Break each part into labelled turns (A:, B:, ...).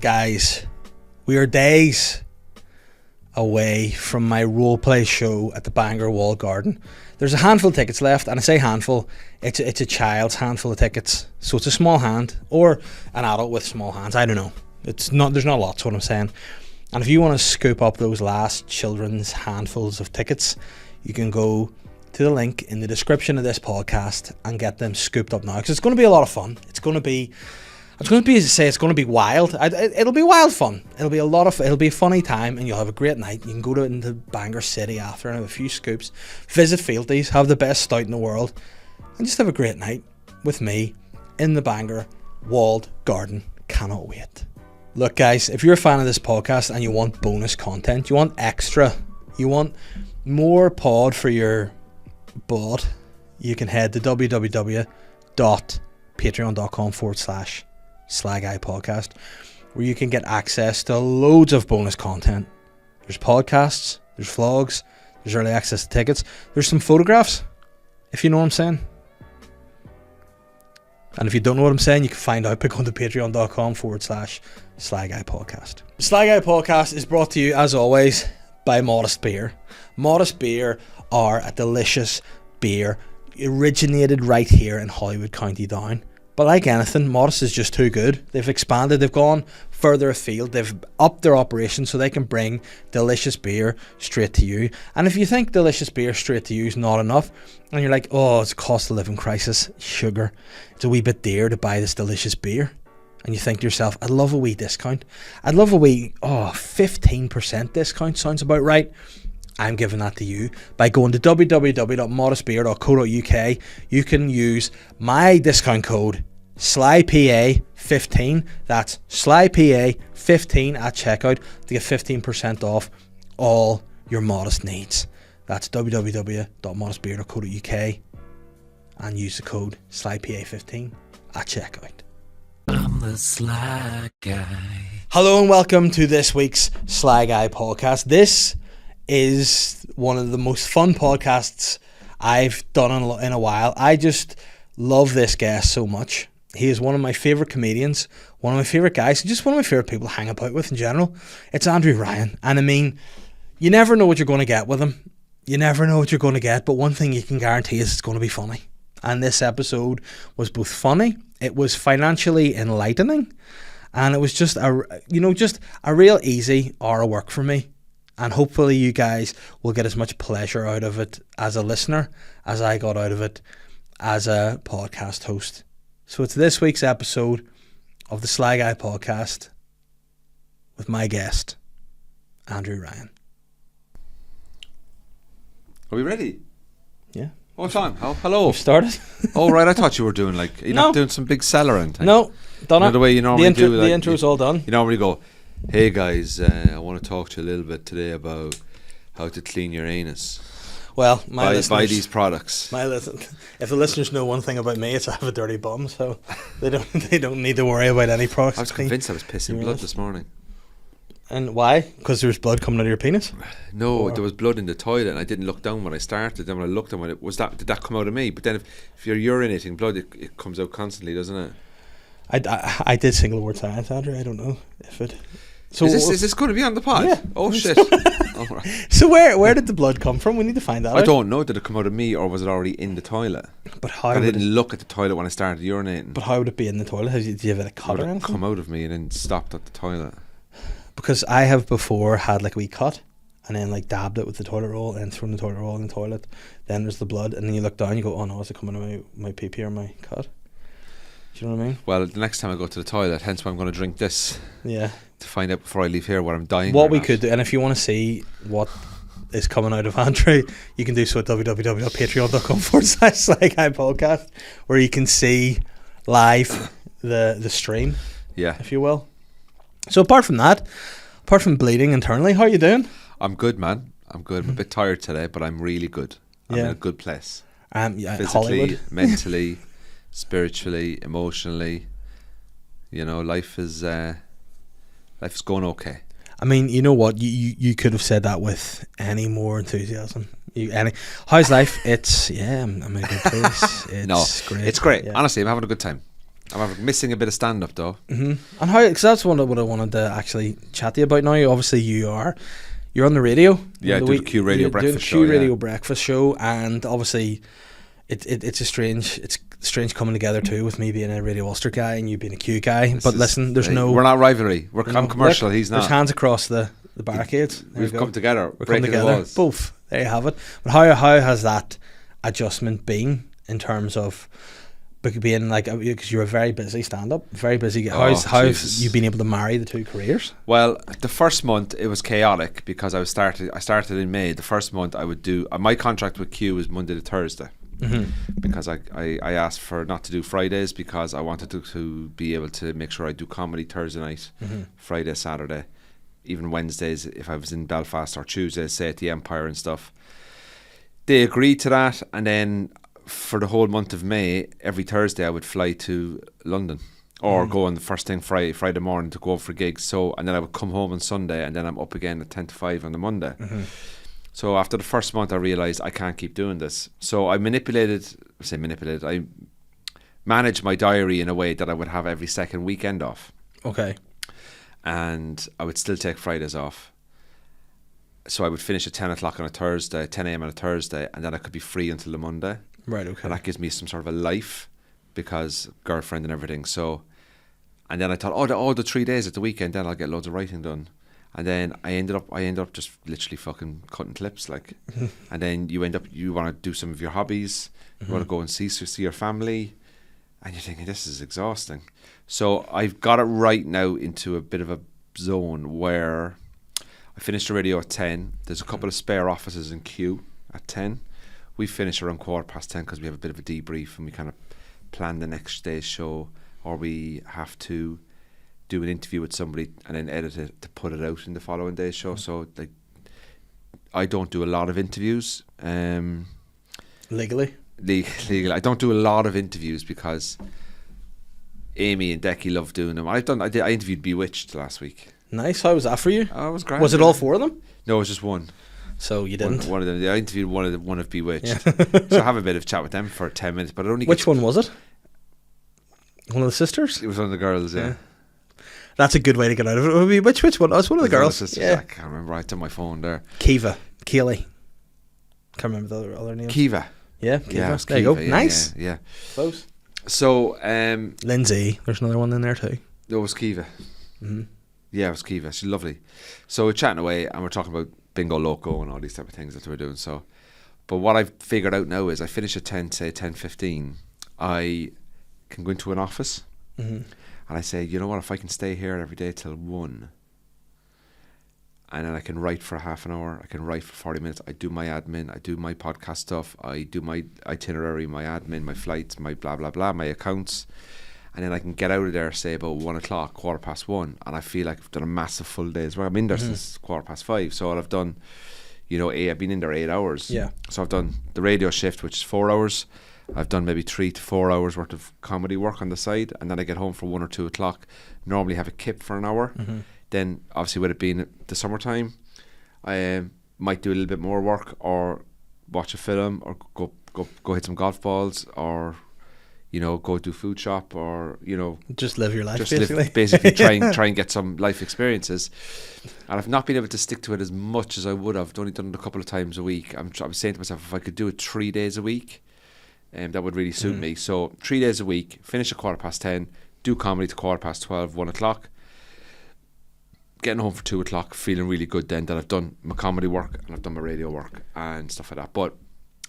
A: Guys, we are days away from my roleplay show at the Bangor Walled Garden. There's a handful of tickets left, and I say handful, it's a child's handful of tickets. So it's a small hand, or an adult with small hands, I don't know. There's not a lot, that's what I'm saying. And if you want to scoop up those last children's handfuls of tickets, you can go to the link in the description of this podcast and get them scooped up now, because it's going to be a lot of fun. It's going to be wild. It'll be wild fun. It'll be a funny time, and you'll have a great night. You can go into Bangor City after and have a few scoops, visit Fieldies, have the best stout in the world, and just have a great night with me in the Bangor Walled Garden. Cannot wait. Look, guys, if you're a fan of this podcast and you want bonus content, you want extra, you want more pod for your bud, you can head to www.patreon.com/SlyGuyPodcast, where you can get access to loads of bonus content. There's podcasts, there's vlogs, there's early access to tickets, there's some photographs, if you know what I'm saying. And if you don't know what I'm saying, you can find out by going to patreon.com/SlyGuyPodcast. Sly Guy Podcast is brought to you, as always, by Modest Beer. Modest Beer are a delicious beer originated right here in Hollywood County Down. But like anything, Modest is just too good. They've expanded, they've gone further afield, they've upped their operation so they can bring delicious beer straight to you. And if you think delicious beer straight to you is not enough, and you're like, oh, it's a cost of living crisis, sugar, it's a wee bit dear to buy this delicious beer, and you think to yourself, I'd love a wee discount. I'd love a wee, 15% discount sounds about right. I'm giving that to you by going to www.modestbeer.co.uk. You can use my discount code SLYPA15. That's SLYPA15 at checkout to get 15% off all your Modest needs. That's www.modestbeer.co.uk and use the code SLYPA15 at checkout.
B: I'm the Sly Guy.
A: Hello and welcome to this week's Sly Guy podcast. This is one of the most fun podcasts I've done in a while. I just love this guest so much. He is one of my favourite comedians, one of my favourite guys, just one of my favourite people to hang about with in general. It's Andrew Ryan. And I mean, you never know what you're going to get with him. You never know what you're going to get, but one thing you can guarantee is it's going to be funny. And this episode was both funny, it was financially enlightening, and it was just a real easy hour of work for me. And hopefully you guys will get as much pleasure out of it as a listener as I got out of it as a podcast host. So it's this week's episode of the Sly Guy podcast with my guest, Andrew Ryan.
C: Are we ready?
A: Yeah.
C: What time? Oh, hello.
A: We've started.
C: Oh, right. I thought you were doing you're not doing some big seller and thing.
A: No, done it.
C: The way you normally do.
A: The intro's all done.
C: You normally go, hey guys, I want to talk to you a little bit today about how to clean your anus.
A: Well,
C: buy these products.
A: If the listeners know one thing about me, it's I have a dirty bum, so they don't need to worry about any products.
C: I was convinced I was pissing blood this morning.
A: And why? Because there was blood coming out of your penis?
C: No, there was blood in the toilet, and I didn't look down when I started. Then when I looked down, did that come out of me? But then if you're urinating blood, it comes out constantly, doesn't it?
A: I did single word science, Andrew. I don't know if it. So
C: is this going to be on the pod?
A: Yeah.
C: Oh shit! Oh, right.
A: So where did the blood come from? We need to find that out.
C: I don't know. Did it come out of me, or was it already in the toilet?
A: But how?
C: I didn't look at the toilet when I started urinating.
A: But how would it be in the toilet? Did you have a cut or anything?
C: Come out of me and then stopped at the toilet.
A: Because I have before had like a wee cut and then like dabbed it with the toilet roll and thrown the toilet roll in the toilet. Then there's the blood, and then you look down, you go, oh no, is it coming out of my pee-pee or my cut? Do you know what I mean?
C: Well, the next time I go to the toilet, hence why I'm going to drink this.
A: Yeah. To
C: find out before I leave here where I'm dying.
A: What we could do, and if you want to see what is coming out of Andrew, you can do so at www.patreon.com/Sly Guy Podcast, where you can see live the stream.
C: Yeah.
A: If you will. So apart from bleeding internally, how are you doing?
C: I'm good, man. I'm good. I'm a bit tired today, but I'm really good. I'm in a good place. Physically,
A: Hollywood.
C: mentally, spiritually, emotionally. You know, life is going okay.
A: I mean, you know what? You could have said that with any more enthusiasm. How's life? I'm in a good place. It's great.
C: It's great.
A: Yeah.
C: Honestly, I'm having a good time. I'm missing a bit of stand up though.
A: And how? Because that's what I wanted to actually chat to you about now. Obviously, you're on the radio.
C: Yeah, I do the Q Radio breakfast show.
A: Q Radio breakfast show, and obviously, it's strange coming together too, with me being a Radio Ulster guy and you being a Q guy. But listen, there's no.
C: We're not rivalry. I'm commercial. He's not.
A: There's hands across the barricades.
C: We've come together.
A: We've come together. Both. There you have it. But how has that adjustment been in terms of being like, because you're a very busy stand-up, very busy. How have you been able to marry the two careers?
C: Well, the first month it was chaotic because I started in May. The first month I would do my contract with Q was Monday to Thursday. Because I asked for not to do Fridays because I wanted to be able to make sure I do comedy Thursday night, Friday, Saturday, even Wednesdays if I was in Belfast, or Tuesdays, say at the Empire and stuff. They agreed to that, and then for the whole month of May, every Thursday I would fly to London or go on the first thing Friday morning to go for gigs. So, and then I would come home on Sunday, and then I'm up again at 10 to 5 on the Monday. So after the first month, I realised I can't keep doing this. So I I managed my diary in a way that I would have every second weekend off.
A: Okay.
C: And I would still take Fridays off. So I would finish at 10 o'clock on a Thursday, 10 a.m. on a Thursday, and then I could be free until the Monday.
A: Right, okay.
C: And that gives me some sort of a life, because girlfriend and everything. So, and then I thought, the 3 days at the weekend, then I'll get loads of writing done. And then I ended up just literally fucking cutting clips, like. And then you want to do some of your hobbies, you want to go and see your family, and you're thinking, this is exhausting. So I've got it right now into a bit of a zone where I finished the radio at 10. There's a couple of spare offices in Q at 10. We finish around 10:15 because we have a bit of a debrief and we kind of plan the next day's show, or we have to do an interview with somebody and then edit it to put it out in the following day's show. So like, I don't do a lot of interviews.
A: Legally,
C: I don't do a lot of interviews because Amy and Decky love doing them. I interviewed Bewitched last week.
A: Nice. How was that for you?
C: Oh, it was great.
A: Was it all four of them?
C: No, it was just one.
A: So you didn't?
C: One of them. I interviewed one of Bewitched. Yeah. So I have a bit of chat with them for 10 minutes, but I only.
A: Which one was it? One of the sisters?
C: It was one of the girls. Yeah.
A: That's a good way to get out of it. Which one? Oh, it's one of the girls.
C: Yeah. I can't remember. I had my phone there.
A: Kiva. Keely. Can't remember the other name.
C: Kiva.
A: Yeah. Kiva.
C: Yeah,
A: there you go.
C: Yeah,
A: nice.
C: Yeah.
A: Close.
C: So,
A: Lindsay. There's another one in there too.
C: There was Kiva.
A: Mm-hmm.
C: Yeah, it was Kiva. She's lovely. So we're chatting away and we're talking about Bingo Loco and all these type of things that we're doing. So, but what I've figured out now is I finish at 10, say 10:15. I can go into an office and I say, you know what, if I can stay here every day till 1, and then I can write for half an hour, I can write for 40 minutes, I do my admin, I do my podcast stuff, I do my itinerary, my admin, my flights, my blah blah blah, my accounts, and then I can get out of there, say about 1 o'clock, 1:15, and I feel like I've done a massive full day's work. I'm in there since 5:15, so I've done, I've been in there 8 hours.
A: Yeah.
C: So I've done the radio shift, which is 4 hours. I've done maybe 3 to 4 hours worth of comedy work on the side, and then I get home for 1 or 2 o'clock. Normally have a kip for an hour. Then obviously with it being the summertime, I might do a little bit more work, or watch a film, or go hit some golf balls, or go do food shop, or
A: just live your life.
C: Basically try and get some life experiences. And I've not been able to stick to it as much as I would have. I've only done it a couple of times a week. I'm saying to myself, if I could do it 3 days a week, that would really suit me. So 3 days a week, finish at 10:15, do comedy to 12:15, 1 o'clock, getting home for 2 o'clock, feeling really good then that I've done my comedy work and I've done my radio work and stuff like that. But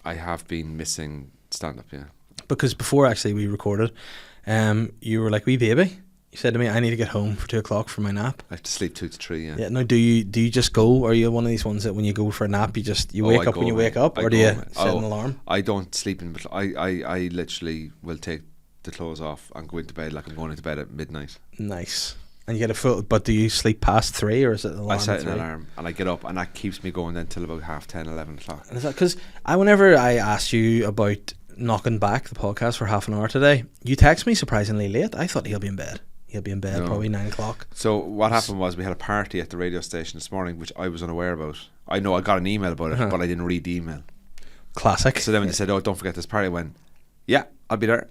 C: I have been missing stand-up, yeah.
A: Because before actually we recorded, you were like, wee baby, you said to me, I need to get home for 2 o'clock for my nap.
C: I have to sleep 2 to 3, yeah.
A: Yeah. Now, do you just go, or are you one of these ones that when you go for a nap, you wake up when you wake up, or do you set an alarm?
C: I don't sleep in. I literally will take the clothes off and go into bed like I'm going into bed at midnight. Nice.
A: And you get a full. But do you sleep past 3, or is it an alarm?
C: I set an alarm and I get up, and that keeps me going then till about 10:30, 11 o'clock.
A: And is that because whenever I asked you about knocking back the podcast for half an hour today, you text me surprisingly late. I thought he'll be in bed. He'll be in bed probably 9 o'clock.
C: So what happened was we had a party at the radio station this morning, which I was unaware about. I know I got an email about it, but I didn't read the email.
A: Classic.
C: So then when they said, "Oh, don't forget this party," I went, "Yeah, I'll be there."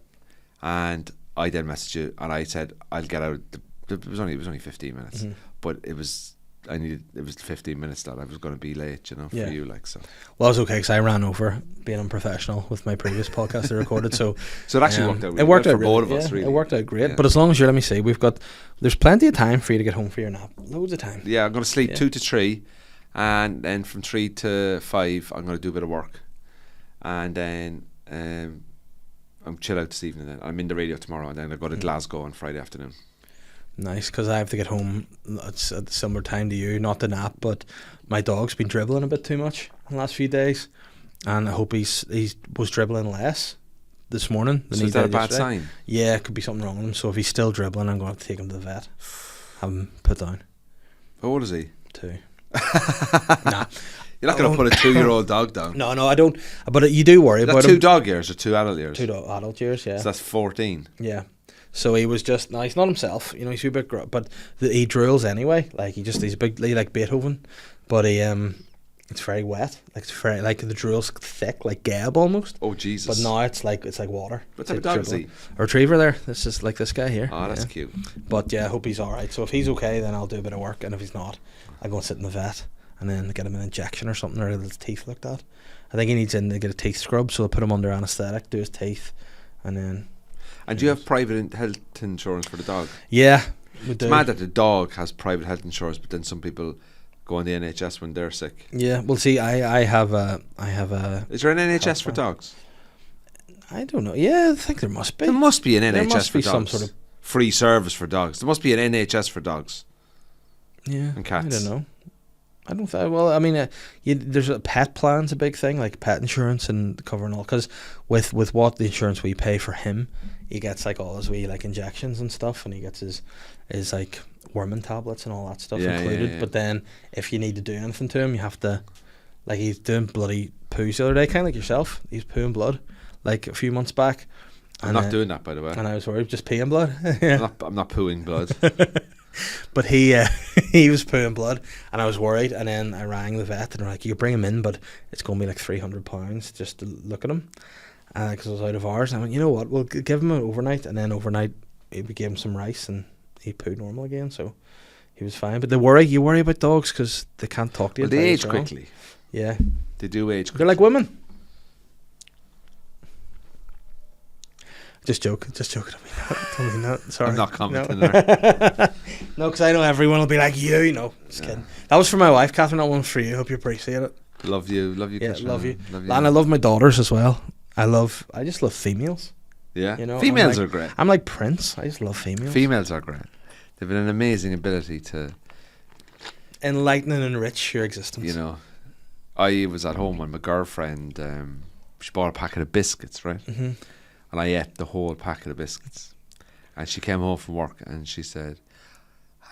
C: And I then messaged you and I said I'll get out. It was only 15 minutes, but it was 15 minutes that I was going to be late, you know, for you, like, so.
A: Well, it was okay because I ran over being unprofessional with my previous podcast I recorded, so
C: it actually worked out really
A: it worked
C: well
A: out
C: for
A: really,
C: both of us, really.
A: It worked out great, but as long as you're, let me see, there's plenty of time for you to get home for your nap, loads of time.
C: Yeah, I'm going to sleep 2 to 3, and then from 3 to 5 I'm going to do a bit of work, and then I'm chill out this evening. Then I'm in the radio tomorrow, and then I go to Glasgow on Friday afternoon.
A: Nice, because I have to get home. It's at the similar time to you, not to nap, but my dog's been dribbling a bit too much in the last few days, and I hope he was dribbling less this morning than
C: So
A: he
C: is that
A: did
C: a bad
A: yesterday.
C: sign?
A: Yeah, it could be something wrong with him. So if he's still dribbling, I'm going to have to take him to the vet. Have him put down.
C: How old is he?
A: 2. Nah.
C: You're not going to put a 2-year-old dog down.
A: No, I don't. But you do worry
C: Is
A: about
C: that
A: him.
C: 2 dog years or 2 adult years?
A: 2 adult years, yeah.
C: So that's 14.
A: Yeah. So he was just, no, he's not himself, you know, he's a bit, but he drools anyway, like he's a big, like Beethoven, but it's very wet, like it's very, like the drool's thick, like Gab almost.
C: Oh, Jesus.
A: But now it's like water.
C: What type of dog is he?
A: A retriever there, this is like this guy here.
C: Oh, that's cute.
A: But yeah, I hope he's alright, so if he's okay, then I'll do a bit of work, and if he's not, I'll go and sit in the vet, and then get him an injection or something, or get his teeth looked at. I think he needs to get a teeth scrub, so I'll put him under anaesthetic, do his teeth, and then...
C: And do you have private health insurance for the dog?
A: Yeah, we do.
C: It's mad that the dog has private health insurance, but then some people go on the NHS when they're sick.
A: Yeah, well, see, I have a.
C: Is there an NHS for dogs?
A: I don't know. Yeah, I think there must be.
C: There must be an NHS
A: There must
C: for
A: be
C: dogs.
A: some sort of
C: free service for dogs. There must be an NHS for dogs.
A: Yeah,
C: and cats.
A: I don't know. I don't think. Well, I mean, there's a pet plan's a big thing, like pet insurance and covering all. Because with what the insurance we pay for him, he gets like all his wee like injections and stuff, and he gets his like worming tablets and all that stuff included.
C: Yeah.
A: But then if you need to do anything to him, you have to, like, he's doing bloody poos the other day, kind of like yourself. He's pooing blood, like a few months back.
C: I'm not doing that, by the way.
A: And I was worried, just peeing blood. Yeah.
C: I'm not pooing blood.
A: But he was pooing blood, and I was worried. And then I rang the vet, and they're like, "You can bring him in, but it's going to be like £300 just to look at him," because I was out of hours. And I went, "You know what? We'll give him an overnight." And then overnight, we gave him some rice, and he pooed normal again. So he was fine. But you worry about dogs because they can't talk to you.
C: Well, they age quickly.
A: Yeah,
C: they do age quickly.
A: They're like women. Just joking. Don't mean that. Sorry.
C: I'm not commenting
A: no.
C: there.
A: No, because I know everyone will be like, you know. Just kidding. That was for my wife, Catherine. That one was for you. Hope you appreciate it.
C: Love you,
A: yeah,
C: Catherine.
A: love you. And I love my daughters as well. I just love females.
C: Yeah,
A: you know,
C: females are great.
A: I'm like Prince. I just love females.
C: Females are great. They've an amazing ability to
A: enlighten and enrich your existence.
C: You know, I was at home when my girlfriend, she bought a packet of biscuits, right?
A: Mm-hmm.
C: And I ate the whole packet of biscuits. And she came home from work and she said,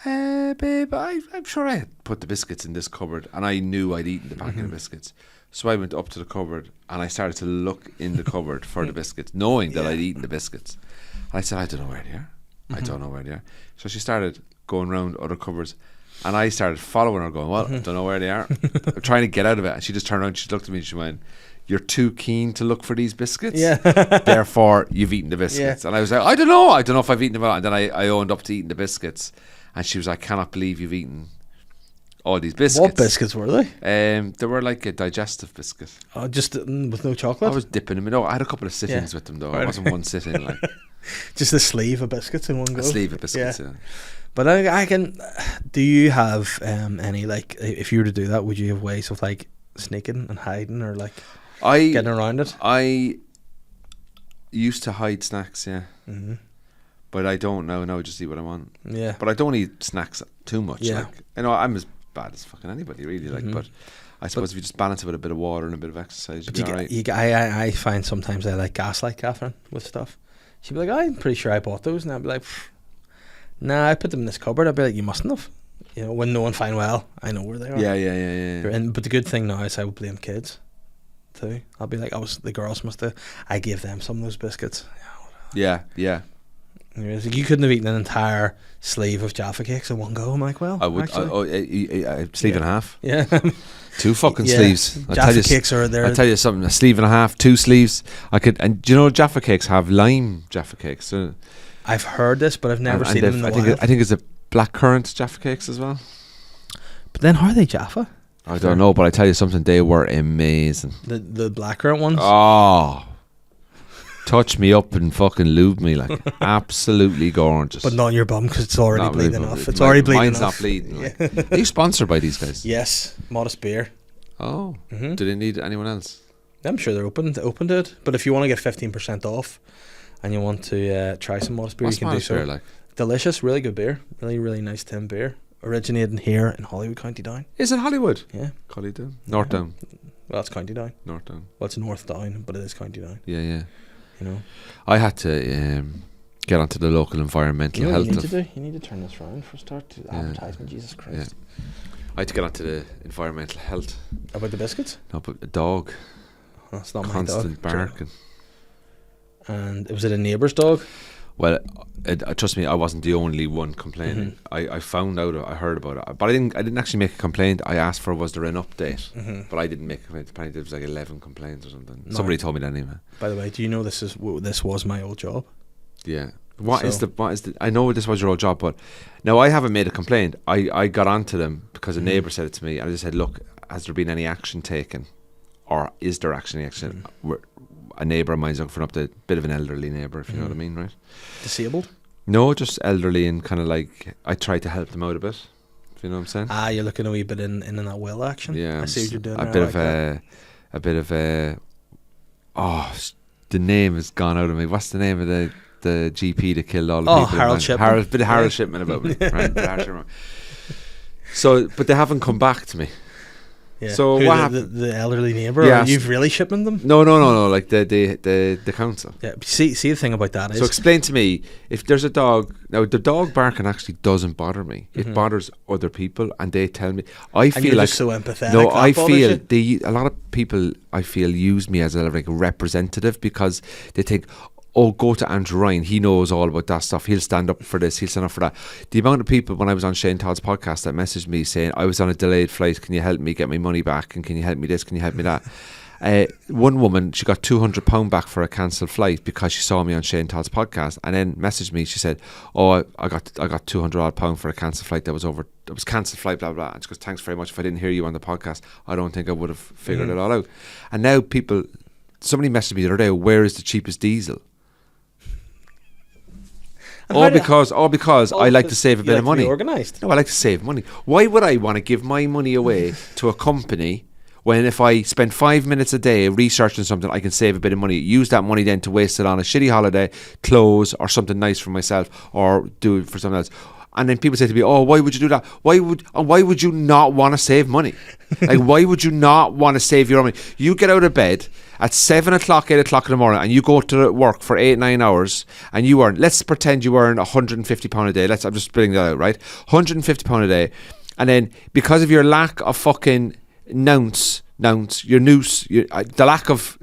C: babe, I'm sure I had put the biscuits in this cupboard. And I knew I'd eaten the packet of biscuits. So I went up to the cupboard and I started to look in the cupboard for the biscuits, knowing that I'd eaten the biscuits. And I said, I don't know where they are. I don't know where they are. So she started going around other cupboards. And I started following her going, well, I don't know where they are. I'm trying to get out of it. And she just turned around, she looked at me and she went, you're too keen to look for these biscuits.
A: Yeah.
C: Therefore, you've eaten the biscuits.
A: Yeah.
C: And I was like, I don't know if I've eaten them or not. And then I owned up to eating the biscuits. And she was like, I cannot believe you've eaten all these biscuits.
A: What biscuits were they?
C: They were like a digestive biscuit.
A: Oh, just with no chocolate?
C: I was dipping them in. No, I had a couple of sittings with them though. It wasn't one sitting. Like
A: just a sleeve of biscuits in one go.
C: A sleeve of biscuits, yeah.
A: But I can. Do you have any, like, if you were to do that, would you have ways of like sneaking and hiding or like getting around it?
C: I used to hide snacks, yeah.
A: Mm-hmm.
C: But I don't know. Now I just eat what I want.
A: Yeah.
C: But I don't eat snacks too much.
A: Yeah.
C: Like, you know, I'm as bad as fucking anybody, really. Like, but I suppose if you just balance it with a bit of water and a bit of exercise, you'll be all right.
A: I find sometimes I like gaslight Catherine with stuff. She'd be like, I'm pretty sure I bought those, and I'd be like, nah, I put them in this cupboard. I'd be like, you mustn't have. You know, when knowing fine well, I know where they are.
C: Yeah.
A: But the good thing now is I would blame kids too. I'll be like, the girls must have. I gave them some of those biscuits.
C: Yeah.
A: You couldn't have eaten an entire sleeve of Jaffa cakes in one go. I'm like, well,
C: I would. Sleeve and a half.
A: Yeah.
C: 2 fucking sleeves.
A: Jaffa cakes are there.
C: I'll tell you something. A sleeve and a half, 2 sleeves. I could. And do you know Jaffa cakes have lime Jaffa cakes? So
A: I've heard this, but I've never seen them in the wild.
C: I think it's a blackcurrant Jaffa cakes as well.
A: But then how are they Jaffa?
C: I don't know, but I tell you something, they were amazing.
A: The blackcurrant ones?
C: Oh, touch me up and fucking lube me, like, absolutely gorgeous.
A: But not in your bum, because it's already
C: Not
A: bleeding
C: really,
A: off. It's already bleeding
C: mine's
A: off.
C: not bleeding. Like. Are you sponsored by these guys?
A: Yes, Modest Beer.
C: Oh, do they need anyone else?
A: I'm sure they're open to it. But if you want to get 15% off and you want to try some Modest Beer,
C: What's
A: you can
C: Modest
A: do so.
C: Beer like?
A: Delicious, really good beer. Really, really nice tin beer. Originating here in Hollywood, County Down.
C: Is it Hollywood?
A: Yeah.
C: County Down? North Down?
A: Well, it's County Down.
C: North Down.
A: Well, it's North Down, but it is County Down.
C: Yeah, yeah.
A: You know.
C: I had to get onto the local environmental health.
A: You need to turn this round for a start. To advertisement, Jesus Christ.
C: Yeah. I had to get onto the environmental health.
A: About the biscuits?
C: No, but a dog.
A: That's not
C: Constant
A: my dog.
C: barking.
A: And was it a neighbour's dog?
C: Well, trust me, I wasn't the only one complaining. I found out, I heard about it, but I didn't actually make a complaint. I asked for, was there an update? But I didn't make a complaint. Apparently there was like 11 complaints or something.
A: No.
C: Somebody told me that anyway.
A: By the way, do you know this was my old job?
C: Yeah. What is the? I know this was your old job, but now I haven't made a complaint. I got onto them because a neighbour said it to me, and I just said, look, has there been any action taken, or is there actually action? A neighbour of mine's looking for an update, bit of an elderly neighbour, if you know what I mean, right?
A: Disabled?
C: No, just elderly, and kind of like I tried to help them out a bit. If you know what I'm saying?
A: You're looking a wee bit in that will action.
C: Yeah,
A: I see what you're doing.
C: a bit of a. Oh, the name has gone out of me. What's the name of the GP that killed all the people?
A: Harold Shipman.
C: Bit of Harold Shipman about me, right? So, but they haven't come back to me.
A: Yeah.
C: So
A: Who,
C: what happened?
A: The elderly neighbour?
C: Yeah,
A: Or you've really shipping them?
C: No. Like the council.
A: Yeah. See the thing about that is.
C: So explain to me, if there's a dog now, the dog barking actually doesn't bother me. It bothers other people, and they tell me. I feel
A: you're
C: like
A: just so empathetic.
C: no,
A: that
C: I
A: bothers
C: feel
A: you?
C: a lot of people I feel use me as a like representative because they think, oh, go to Andrew Ryan, he knows all about that stuff, he'll stand up for this, he'll stand up for that. The amount of people when I was on Shane Todd's podcast that messaged me saying, I was on a delayed flight, can you help me get my money back, and can you help me this, can you help me that? One woman, she got £200 back for a cancelled flight because she saw me on Shane Todd's podcast, and then messaged me. She said, "Oh, I got £200 for a cancelled flight that was over. It was cancelled flight, blah blah." And she goes, "Thanks very much. If I didn't hear you on the podcast, I don't think I would have figured it all out." And now somebody messaged me the other day, "Where is the cheapest diesel?" All because I like to save a bit of money.
A: Organised.
C: No, I like to save money. Why would I want to give my money away to a company when if I spend 5 minutes a day researching something, I can save a bit of money, use that money then to waste it on a shitty holiday, clothes, or something nice for myself, or do it for someone else. And then people say to me, "Oh, why would you do that? Why would you not want to save money? Like, why would you not want to save your money? You get out of bed at 7 o'clock, 8 o'clock in the morning, and you go to work for 8-9 hours, and you earn, let's pretend you earn £150 a day. I'm just spitting that out, right? £150 a day. And then because of your lack of fucking the lack of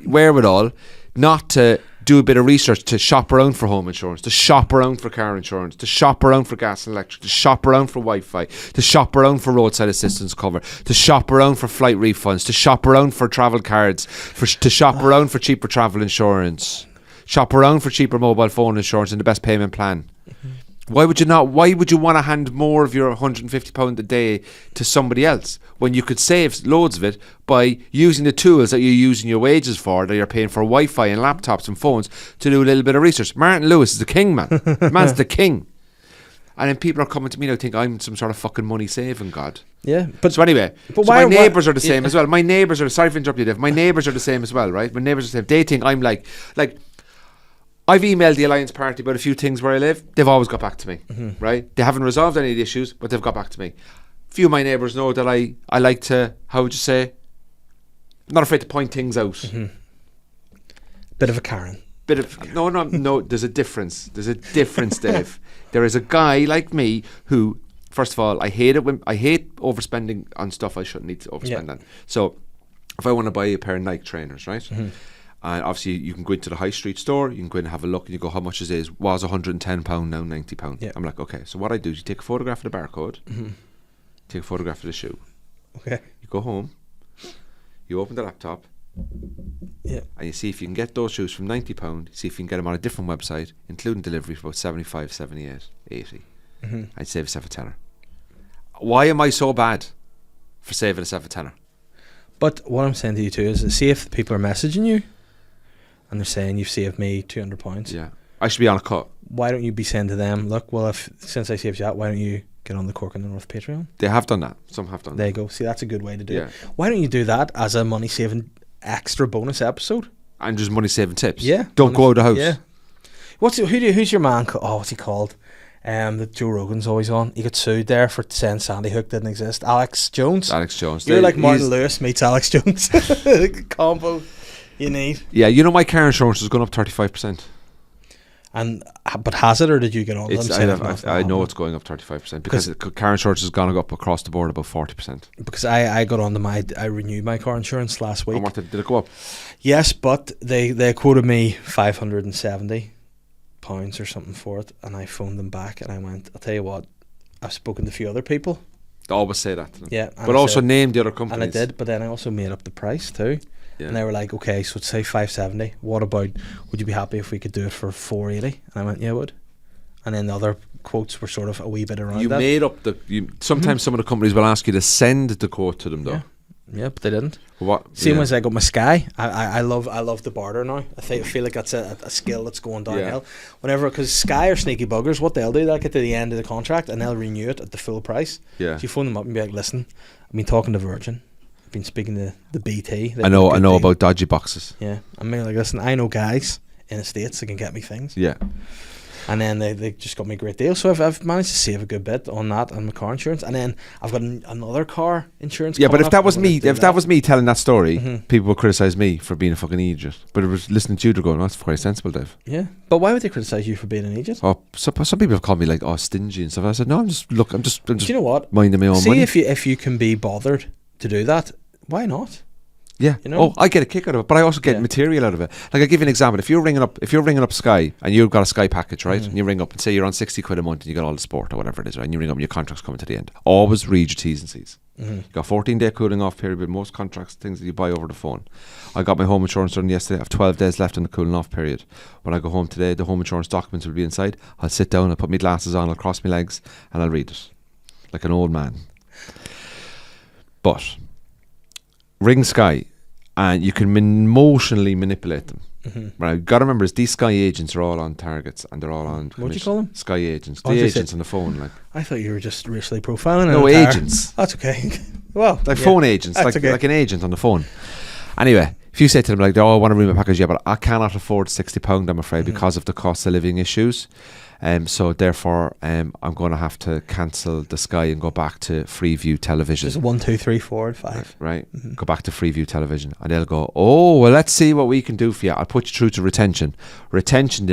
C: wherewithal, not to do a bit of research, to shop around for home insurance, to shop around for car insurance, to shop around for gas and electric, to shop around for Wi-Fi, to shop around for roadside assistance cover, to shop around for flight refunds, to shop around for travel cards, to shop around for cheaper travel insurance, shop around for cheaper mobile phone insurance and the best payment plan. Why would you want to hand more of your £150 a day to somebody else when you could save loads of it by using the tools that you're using your wages for, that you're paying for Wi-Fi and laptops and phones, to do a little bit of research? Martin Lewis is the king, man. The man's the king. And then people are coming to me now think I'm some sort of fucking money saving god.
A: Yeah. But
C: so anyway, my neighbours are the same as well. My neighbours are, sorry for interrupting you, Dave. My neighbours are the same as well, right? My neighbours are the same. They think I'm like I've emailed the Alliance Party about a few things where I live. They've always got back to me, right? They haven't resolved any of the issues, but they've got back to me. Few of my neighbours know that I like to, how would you say, I'm not afraid to point things out.
A: Bit of a Karen.
C: No, there's a difference. There's a difference, Dave. There is a guy like me who, first of all, I hate overspending on stuff I shouldn't need to overspend on. So if I want to buy a pair of Nike trainers, right? And obviously you can go into the high street store, you can go in and have a look, and you go, how much is this? Was £110, now £90.
A: Yeah.
C: I'm like, okay, so what I do is you take a photograph of the barcode, take a photograph of the shoe.
A: Okay.
C: You go home, you open the laptop,
A: Yeah.
C: And you see if you can get those shoes from £90, see if you can get them on a different website, including delivery, for about 75, 78, 80. I'd save yourself a tenner. Why am I so bad for saving yourself a tenner?
A: But what I'm saying to you too is, see if people are messaging you and they're saying you've saved me £200.
C: Yeah. I should be on a cut.
A: Why don't you be saying to them, look, well, since I saved you that, why don't you get on the Cork and the North Patreon?
C: They have done that. Some have done
A: There
C: that.
A: you go. See, that's a good way to do
C: Yeah.
A: it. Why don't you do that as a money saving extra bonus episode?
C: And just money saving tips.
A: Yeah.
C: Don't go out of the house.
A: Yeah. Who's your man? What's he called? That Joe Rogan's always on. He got sued there for saying Sandy Hook didn't exist. Alex Jones.
C: Alex Jones.
A: You're like Martin Lewis meets Alex Jones. Combo you need.
C: Yeah, you know my car insurance has gone up 35%.
A: But has it, or did you get on?
C: I know it's going up 35% because car insurance has gone up across the board about 40%.
A: Because I got on I renewed my car insurance last week.
C: And what did it go up?
A: Yes, but they quoted me £570 or something for it, and I phoned them back and I went, I'll tell you what, I've spoken to a few other people.
C: They always say that to them.
A: Yeah,
C: but also name the other companies.
A: And I did, but then I also made up the price too.
C: Yeah.
A: And they were like, okay, so say 570. What about, would you be happy if we could do it for 480? And I went, yeah, I would. And then the other quotes were sort of a wee bit around
C: you
A: that.
C: Made up sometimes some of the companies will ask you to send the quote to them though.
A: Yeah, but they didn't.
C: What?
A: Same as I got my Sky. I love the barter now. I feel like that's a skill that's going downhill. Whenever, because Sky are sneaky buggers. What they'll do, they'll get to the end of the contract and they'll renew it at the full price.
C: Yeah.
A: So you phone them up and be like, listen, I've been talking to Virgin. I've been speaking to the BT.
C: I know about dodgy boxes.
A: Yeah. I'm like, listen, I know guys in the States that can get me things.
C: Yeah.
A: And then they just got me a great deal. So I've managed to save a good bit on that and my car insurance. And then I've got another car insurance.
C: Yeah, but if that was me, that was me telling that story,
A: Mm-hmm.
C: people would criticise me for being a fucking idiot. But it was listening to you, they're going, that's quite sensible, Dave.
A: Yeah. But why would they criticise you for being an idiot?
C: Oh, some people have called me like, stingy and stuff. I said, no, I'm just
A: do you know what?
C: minding my own money.
A: See if you can be bothered to do that, why not?
C: Yeah.
A: You know?
C: I get a kick out of it, but I also get material out of it. Like, I'll give you an example. If you're ringing up Sky and you've got a Sky package, right? And you ring up and say you're on 60 quid a month and you got all the sport or whatever it is, right? And you ring up and your contract's coming to the end. Always read your T's and C's. You got 14-day cooling off period with most contracts, things that you buy over the phone. I got my home insurance done yesterday. I have 12 days left in the cooling off period. When I go home today, the home insurance documents will be inside. I'll sit down, I'll put my glasses on, I'll cross my legs and I'll read it. Like an old man. But ring Sky and you can emotionally manipulate them. Right, you've got to remember is these Sky agents are all on targets and they're all on
A: What do you call them?
C: Sky agents.
A: Oh,
C: The
A: they
C: agents
A: said-
C: on the phone, like
A: I thought you were just racially profiling.
C: no
A: an entire-
C: agents.
A: That's okay. Well,
C: Like phone agents,
A: That's okay.
C: like an agent on the phone. Anyway, if you say to them like, "Oh, I want to read my package," yeah, but I cannot afford £60, I'm afraid, because of the cost of living issues. So therefore, I'm going to have to cancel the Sky and go back to Freeview Television.
A: Just 1, 2, 3, 4, and 5.
C: Right, go back to Freeview Television, and they'll go, "Oh, well, let's see what we can do for you. I'll put you through to retention." Retention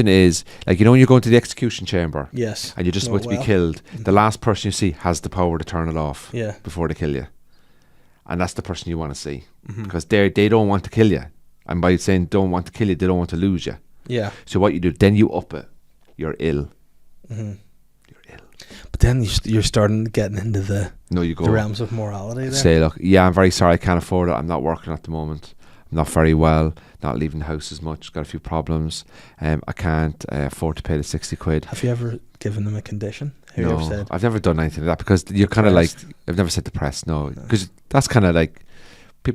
C: is like, you know, when you go into the execution chamber,
A: Yes.
C: and you're just
A: Know
C: about to
A: it
C: be killed. The last person you see has the power to turn it off.
A: Yeah.
C: Before they kill you, and that's the person you want to see because they don't want to kill you, and by saying don't want to kill you, they don't want to lose you.
A: Yeah.
C: So what you do, then you up it. You're ill. You're ill.
A: But then you're starting getting into the
C: You go.
A: the realms of morality there.
C: Say, look, yeah, I'm very sorry, I can't afford it. I'm not working at the moment. I'm not very well. Not leaving the house as much. Got a few problems. I can't afford to pay the 60 quid.
A: Have you ever given them a condition? Have you ever
C: No,
A: said,
C: I've never done anything like that because you're kind of like,
A: Depressed?
C: I've never said depressed. No, because that's kind of like,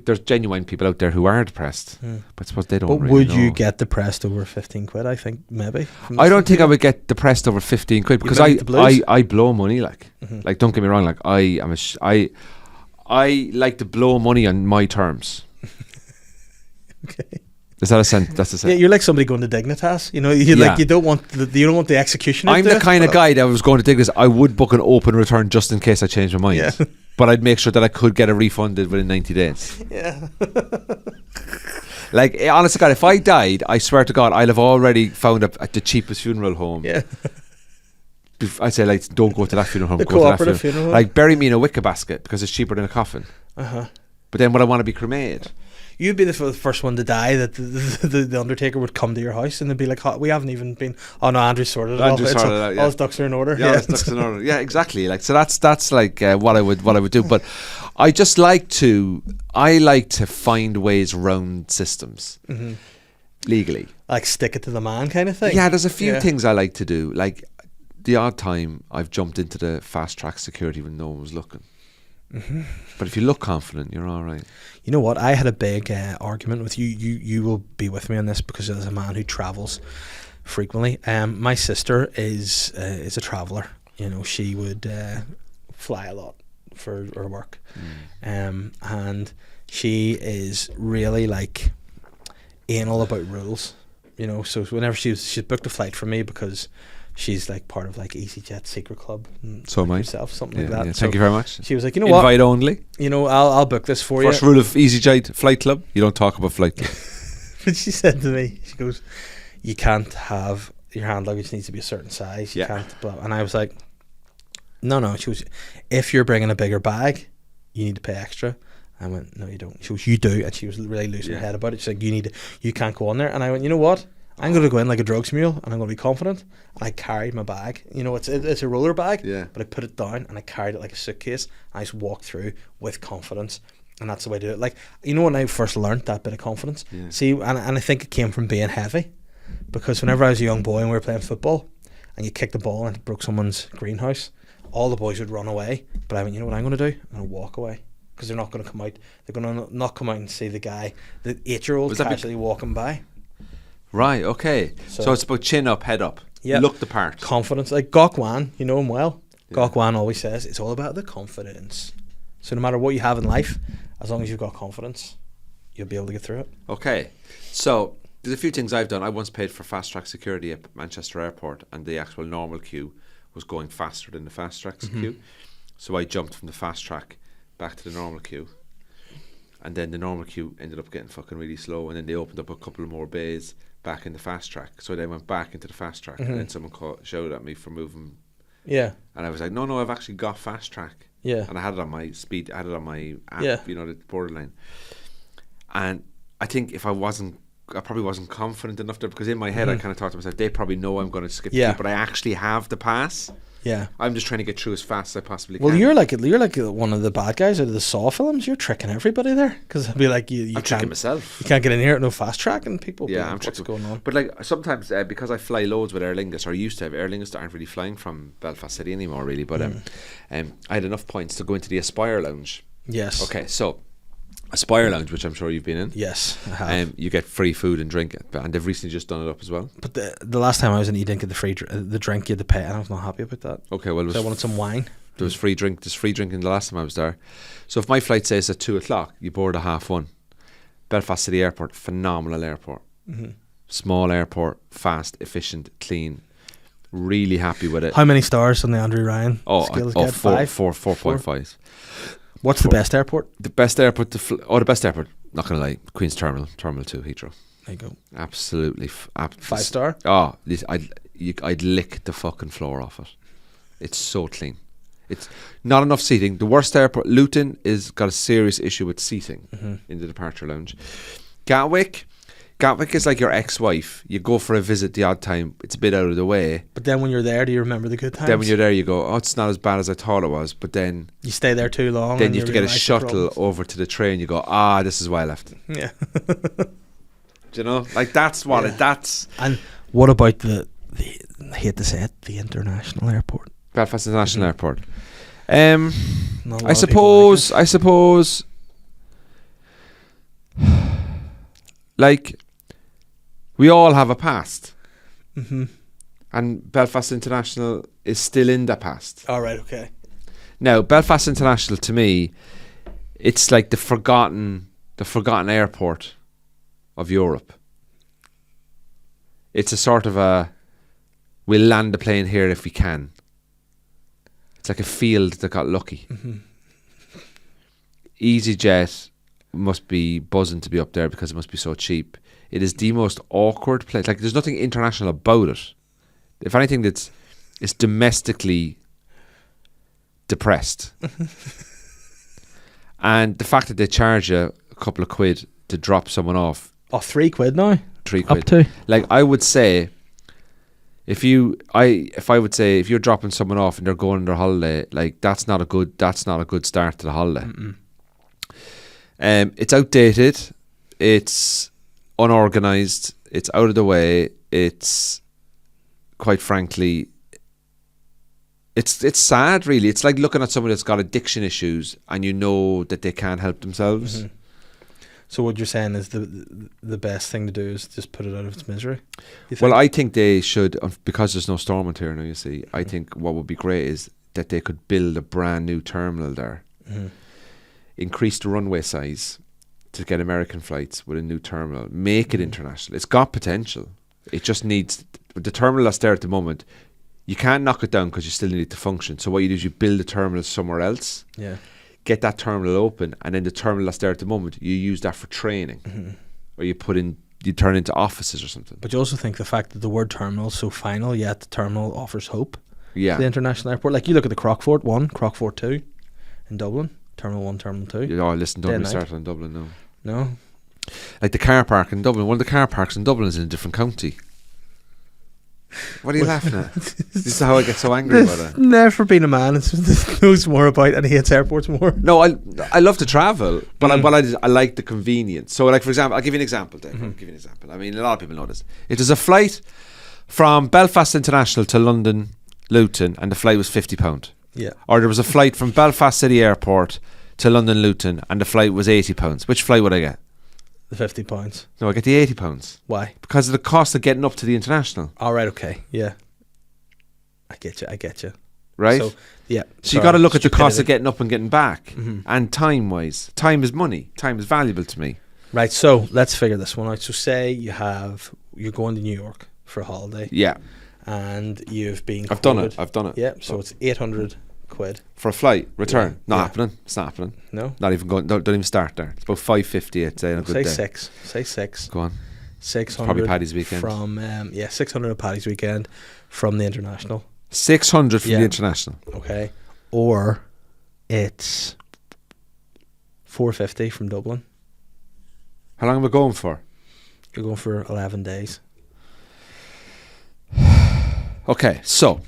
C: there's genuine people out there who are depressed, but I suppose they don't.
A: but
C: really
A: would you
C: know.
A: get depressed over 15 quid? I think maybe.
C: I don't think I would get depressed over 15 quid because
A: like the blues?
C: I blow money like don't get me wrong, like I like to blow money on my terms.
A: Okay.
C: Is that a sense? That's a sense.
A: Yeah, you're like somebody going to Dignitas. You know, you don't want the executioner.
C: I'm
A: to
C: the
A: do it,
C: kind of
A: but-
C: guy that was going to dig this. I would book an open return just in case I changed my mind.
A: Yeah.
C: But I'd make sure that I could get it refunded within 90 days.
A: Yeah.
C: Like, honest to God, if I died, I swear to God, I'll have already found the cheapest funeral home.
A: Yeah.
C: I say, like, don't go to that funeral home.
A: The
C: Go to that
A: cooperative funeral home.
C: Like, bury me in a wicker basket because it's cheaper than a coffin.
A: Uh-huh.
C: But then would I want to be cremated?
A: you'd be the first one to die. That the Undertaker would come to your house and they'd be like, we haven't even been. Oh no, Andrew sorted it. All his ducks are in order.
C: Yeah, his ducks are in order. Yeah, exactly. Like so, that's like what I would do. But I like to find ways around systems legally.
A: Like stick it to the man kind of thing.
C: Yeah, there's a few things I like to do. Like the odd time I've jumped into the fast track security when no one was looking. But if you look confident, you're all right.
A: You know what? I had a big argument with you. You will be with me on this because as a man who travels frequently, my sister is a traveller. You know, she would fly a lot for her work, and she is really like anal about rules. You know, so whenever she's booked a flight for me because she's like part of like EasyJet Secret Club.
C: So am I.
A: Herself, something like that.
C: Yeah. Thank you very much.
A: She was like, you know
C: Invite
A: what?
C: Invite only.
A: You know, I'll book this for you.
C: First rule of EasyJet Flight Club: you don't talk about Flight Club.
A: But she said to me, she goes, "You can't have your hand luggage needs to be a certain size. You can't." Blah. And I was like, "No." She goes, "If you're bringing a bigger bag, you need to pay extra." I went, "No, you don't." She goes, "You do," and she was really losing her head about it. She's like, "You can't go on there." And I went, "You know what? I'm going to go in like a drugs mule and I'm going to be confident." And I carried my bag. You know, it's a roller bag, but I put it down and I carried it like a suitcase. I just walked through with confidence. And that's the way to do it. Like, you know, when I first learned that bit of confidence, see, and I think it came from being heavy. Because whenever I was a young boy and we were playing football and you kicked the ball and it broke someone's greenhouse, all the boys would run away. But I went, you know what I'm going to do? I'm going to walk away. Because they're not going to come out. They're going to not come out and see the guy, the 8-year-old casually walking by.
C: Right, okay. So it's about chin up, head up.
A: Yeah.
C: Look the part.
A: Confidence. Like Gok Wan, you know him well. Gok Wan always says it's all about the confidence. So no matter what you have in life, as long as you've got confidence, you'll be able to get through it.
C: Okay. So there's a few things I've done. I once paid for fast track security at Manchester Airport and the actual normal queue was going faster than the fast track queue. So I jumped from the fast track back to the normal queue. And then the normal queue ended up getting fucking really slow and then they opened up a couple of more bays back in the fast track. So they went back into the fast track and then someone shouted at me for moving. Yeah. And I was like, no, I've actually got fast track. Yeah. And I had it on my speed, I had it on my app, you know, the borderline. And I think if I probably wasn't confident enough there because in my head I kind of thought to myself, they probably know I'm going to skip the queue, but I actually have the pass. Yeah. I'm just trying to get through as fast as I possibly can.
A: Well, you're like one of the bad guys out of the Saw films. You're tricking everybody there because I'd be like,
C: I'm tricking myself.
A: You can't get in here at no fast track and people.
C: Yeah,
A: like, what's going on?
C: But like sometimes because I fly loads with Aer Lingus or used to have Aer Lingus that aren't really flying from Belfast City anymore, really. But I had enough points to go into the Aspire Lounge. Yes. Okay, so Aspire Lounge, which I'm sure you've been in.
A: Yes, I have.
C: You get free food and drink, and they've recently just done it up as well.
A: But the last time I was in, you didn't get the drink, you had to pay, and I was not happy about that.
C: Okay, well,
A: I wanted some wine.
C: There was free drink. There's free drinking the last time I was there. So if my flight says at 2:00, you board at 1:30. Belfast City Airport, phenomenal airport. Small airport, fast, efficient, clean. Really happy with it.
A: How many stars on the Andrew Ryan scale?
C: 4.5.
A: What's the best airport?
C: The best airport the best airport. Not gonna lie, Queen's Terminal 2, Heathrow.
A: There you go.
C: Absolutely,
A: 5 star.
C: Oh, I'd lick the fucking floor off it. It's so clean. It's not enough seating. The worst airport, Luton, is got a serious issue with seating in the departure lounge. Gatwick is like your ex-wife. You go for a visit the odd time. It's a bit out of the way.
A: But then when you're there, do you remember the good times?
C: Then when you're there, you go, oh, it's not as bad as I thought it was. But then
A: you stay there too long.
C: Then you have to get a shuttle over to the train. You go, this is why I left.
A: Yeah.
C: Do you know? Like that's what that's.
A: And what about the I hate to say it, the international airport?
C: Belfast International Airport. I suppose. Like. We all have a past. And Belfast International is still in the past.
A: All right, okay.
C: Now, Belfast International, to me, it's like the forgotten airport of Europe. It's a sort of we'll land the plane here if we can. It's like a field that got lucky. EasyJet must be buzzing to be up there because it must be so cheap. It is the most awkward place. Like, there's nothing international about it. If anything, it's domestically depressed. And the fact that they charge you a couple of quid to drop someone off.
A: Oh, £3 now.
C: £3.
A: Up to.
C: Like I would say, if you're dropping someone off and they're going on their holiday, like that's not a good start to the holiday. It's outdated, it's unorganized, it's out of the way, it's quite frankly, it's sad really. It's like looking at someone that's got addiction issues and you know that they can't help themselves.
A: So what you're saying is the best thing to do is just put it out of its misery?
C: Well, I think they should, because there's no Stormont here now, you see, I think what would be great is that they could build a brand new terminal there, increase the runway size to get American flights with a new terminal, make it international. It's got potential. It just needs, the terminal that's there at the moment, you can't knock it down because you still need it to function. So what you do is you build a terminal somewhere else. Yeah. Get that terminal open, and then the terminal that's there at the moment, you use that for training, or you turn into offices or something.
A: But you also think the fact that the word terminal is so final, yet the terminal offers hope.
C: Yeah.
A: To the international airport, like you look at the Crockford 1, Crockford 2, in Dublin, Terminal 1, Terminal 2.
C: Oh, listen, don't be started on Dublin, no.
A: No.
C: Like the car park in Dublin. One of the car parks in Dublin is in a different county. What are you laughing at? This is how I get so angry about it.
A: Never been a man who knows more about and hates airports more.
C: No, I love to travel, but I like the convenience. So, like for example, I'll give you an example, Dave. I'll give you an example. I mean, a lot of people know this. It is a flight from Belfast International to London Luton, and the flight was £50.
A: Yeah.
C: Or there was a flight from Belfast City Airport to London Luton, and the flight was £80. Which flight would I get?
A: The £50.
C: No, I get the £80.
A: Why?
C: Because of the cost of getting up to the international.
A: All right, okay, yeah. I get you.
C: Right?
A: So, yeah.
C: So you got to look at the cost of getting up and getting back. And time-wise. Time is money. Time is valuable to me.
A: Right, so let's figure this one out. So say you're going to New York for a holiday.
C: Yeah.
A: And you've been
C: I've done it.
A: Yeah, so it's £800
C: for a flight return.
A: Yeah.
C: Not happening. It's not happening.
A: No.
C: Not even going. Don't even start there. It's about $550. I'd say on a good day.
A: Say six.
C: Go on.
A: 600.
C: Probably Paddy's weekend.
A: From 600 at Paddy's weekend from the international.
C: 600 from the international.
A: Okay. Or it's 450 from Dublin.
C: How long am I going for?
A: You're going for 11 days.
C: Okay, so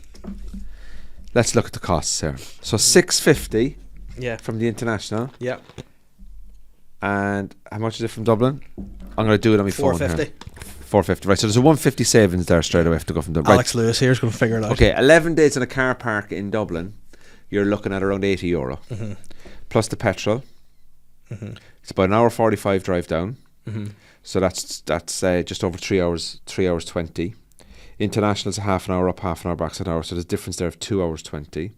C: let's look at the costs here. So 650 from the international.
A: Yeah.
C: And how much is it from Dublin? I'm going to do it on my phone here. 450. Right, so there's a 150 savings there straight away to go from Dublin.
A: Alex Lewis here is going to figure it out.
C: Okay, 11 days in a car park in Dublin, you're looking at around €80. Plus the petrol. It's about an hour 45 drive down. So that's just over 3 hours 20. International's a half an hour up, half an hour back, so an hour. So there's a difference there of 2 hours 20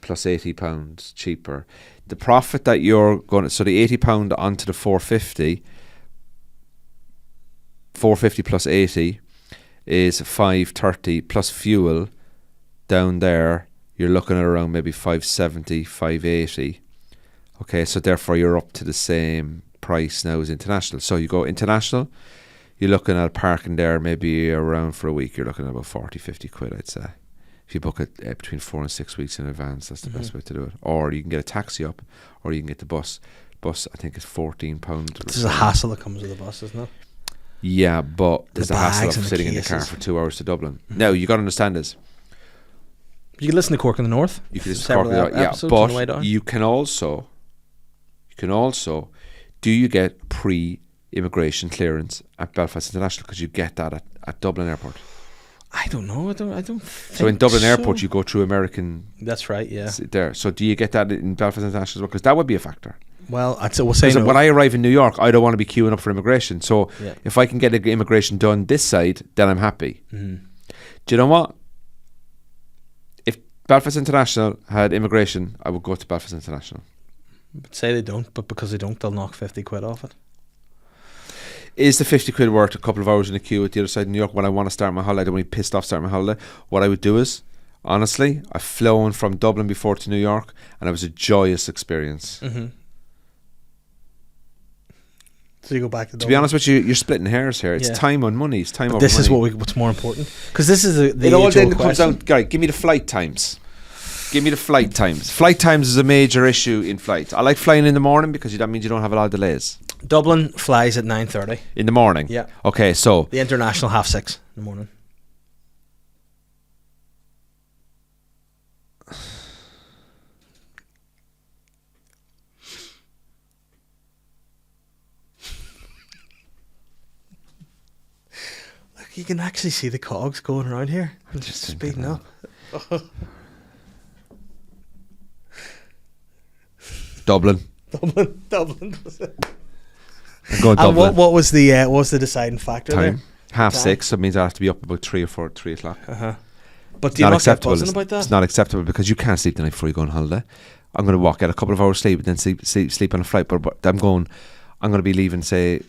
C: plus £80 cheaper. The profit that you're going to, so the £80 onto the 450 plus 80 is 530 plus fuel down there. You're looking at around maybe 570, 580. Okay, so therefore you're up to the same price now as international. So you go international, you're looking at parking there maybe around for a week. You're looking at about 40, 50 quid, I'd say. If you book it between 4 and 6 weeks in advance, that's the best way to do it. Or you can get a taxi up, or you can get the bus. Bus, I think, is £14.
A: There's a hassle that comes with the bus, isn't it?
C: Yeah, but there's
A: the
C: a hassle
A: bags
C: of
A: and
C: sitting
A: the
C: in the car
A: cases.
C: for 2 hours to Dublin. Now, you got to understand this.
A: You can listen to Cork in the North.
C: You can listen to Cork in the North, yeah, but you can also, do you get pre-immigration clearance at Belfast International? Because you get that at Dublin Airport.
A: I don't know. I don't think
C: so. In Dublin Airport, you go through American.
A: That's right. Yeah.
C: There. So do you get that in Belfast International as well? Because that would be a factor.
A: Well, we'll say no.
C: When I arrive in New York, I don't want to be queuing up for immigration. So if I can get immigration done this side, then I'm happy. Do you know what? If Belfast International had immigration, I would go to Belfast International.
A: But say they don't, but because they don't, they'll knock 50 quid off it.
C: Is the 50 quid worth a couple of hours in a queue at the other side of New York when I want to start my holiday? I don't want to be pissed off starting my holiday. What I would do is, honestly, I've flown from Dublin before to New York, and it was a joyous experience.
A: So you go back to Dublin.
C: To be honest with you, you're splitting hairs here. It's time on money. It's time over money.
A: This is what's more important. Because this is the
C: it all then comes down, guys, give me the flight times. Give me the flight times. Flight times is a major issue in flights. I like flying in the morning because that means you don't have a lot of delays.
A: Dublin flies at 9:30.
C: In the morning?
A: Yeah.
C: Okay, so...
A: The international 6:30 in the morning. Look, you can actually see the cogs going around here. I'm just speeding up.
C: Dublin.
A: Dublin.
C: I'm going
A: And
C: Dublin.
A: what was the deciding factor
C: Time?
A: there?
C: 6:30, so it means I have to be up about 3 o'clock.
A: But do you not get buzzing
C: It's,
A: about that?
C: it's not acceptable because you can't sleep the night before you go on holiday. I'm going to walk, get a couple of hours sleep, and then sleep on a flight. But I'm going to be leaving. Say,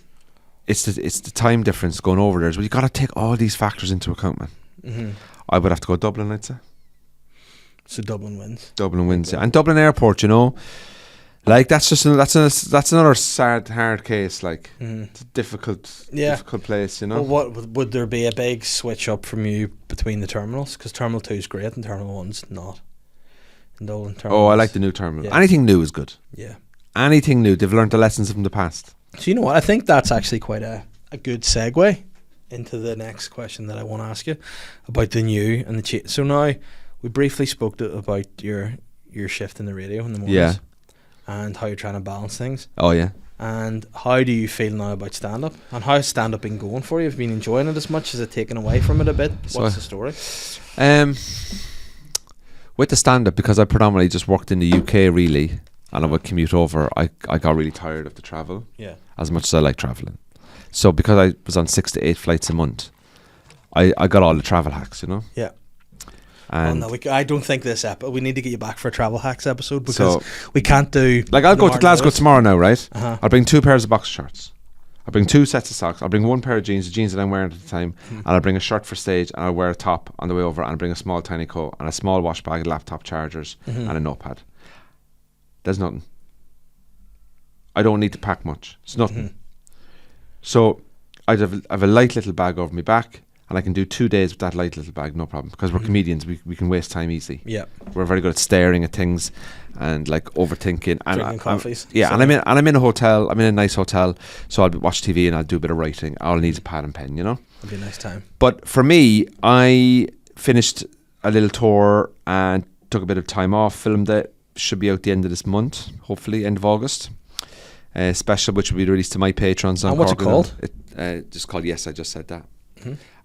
C: it's the time difference going over there. So you got to take all these factors into account, man.
A: Mm-hmm.
C: I would have to go Dublin, I'd say.
A: So Dublin wins.
C: Dublin wins, yeah. And Dublin Airport, you know, like that's another sad, hard case. Like it's a difficult place, you know.
A: Well, what would there be a big switch up from you between the terminals? Because Terminal 2 is great and Terminal 1's not. In Dublin, Terminal.
C: Oh, I like the new terminal.
A: Yeah.
C: Anything new is good.
A: Yeah.
C: Anything new, they've learned the lessons from the past.
A: So you know what? I think that's actually quite a good segue into the next question that I want to ask you about the new and the change. So now we briefly spoke about your shift in the radio in the mornings.
C: Yeah.
A: And how you're trying to balance things.
C: Oh yeah.
A: And how do you feel now about stand-up? And how has stand-up been going for you? Have you been enjoying it as much? Has it taken away from it a bit? What's the story?
C: With the stand-up, because I predominantly just worked in the UK really, and I would commute over, I got really tired of the travel.
A: Yeah.
C: As much as I like travelling. So because I was on 6 to 8 flights a month, I got all the travel hacks, you know?
A: Yeah.
C: And
A: I don't think this we need to get you back for a travel hacks episode because we can't do.
C: Like I'll go to Glasgow tomorrow now, right?
A: Uh-huh.
C: I'll bring 2 pairs of boxer shorts. I'll bring 2 sets of socks. I'll bring 1 pair of jeans, the jeans that I'm wearing at the time, and I'll bring a shirt for stage, and I'll wear a top on the way over, and I'll bring a small tiny coat and a small wash bag, laptop chargers, and a notepad. There's nothing. I don't need to pack much. It's nothing. So I have a light little bag over my back, and I can do 2 days with that light little bag, no problem. Because we're comedians, we can waste time easily.
A: Yeah,
C: we're very good at staring at things and like overthinking. And
A: drinking coffees.
C: Yeah, and I'm in a hotel. I'm in a nice hotel, so I'll watch TV and I'll do a bit of writing. All I need is a pad and pen, you know.
A: It'll be a nice time.
C: But for me, I finished a little tour and took a bit of time off. Filmed it. Should be out the end of this month, hopefully end of August. Special, which will be released to my patrons.
A: And what's it called?
C: Just called Yes, I Just Said That.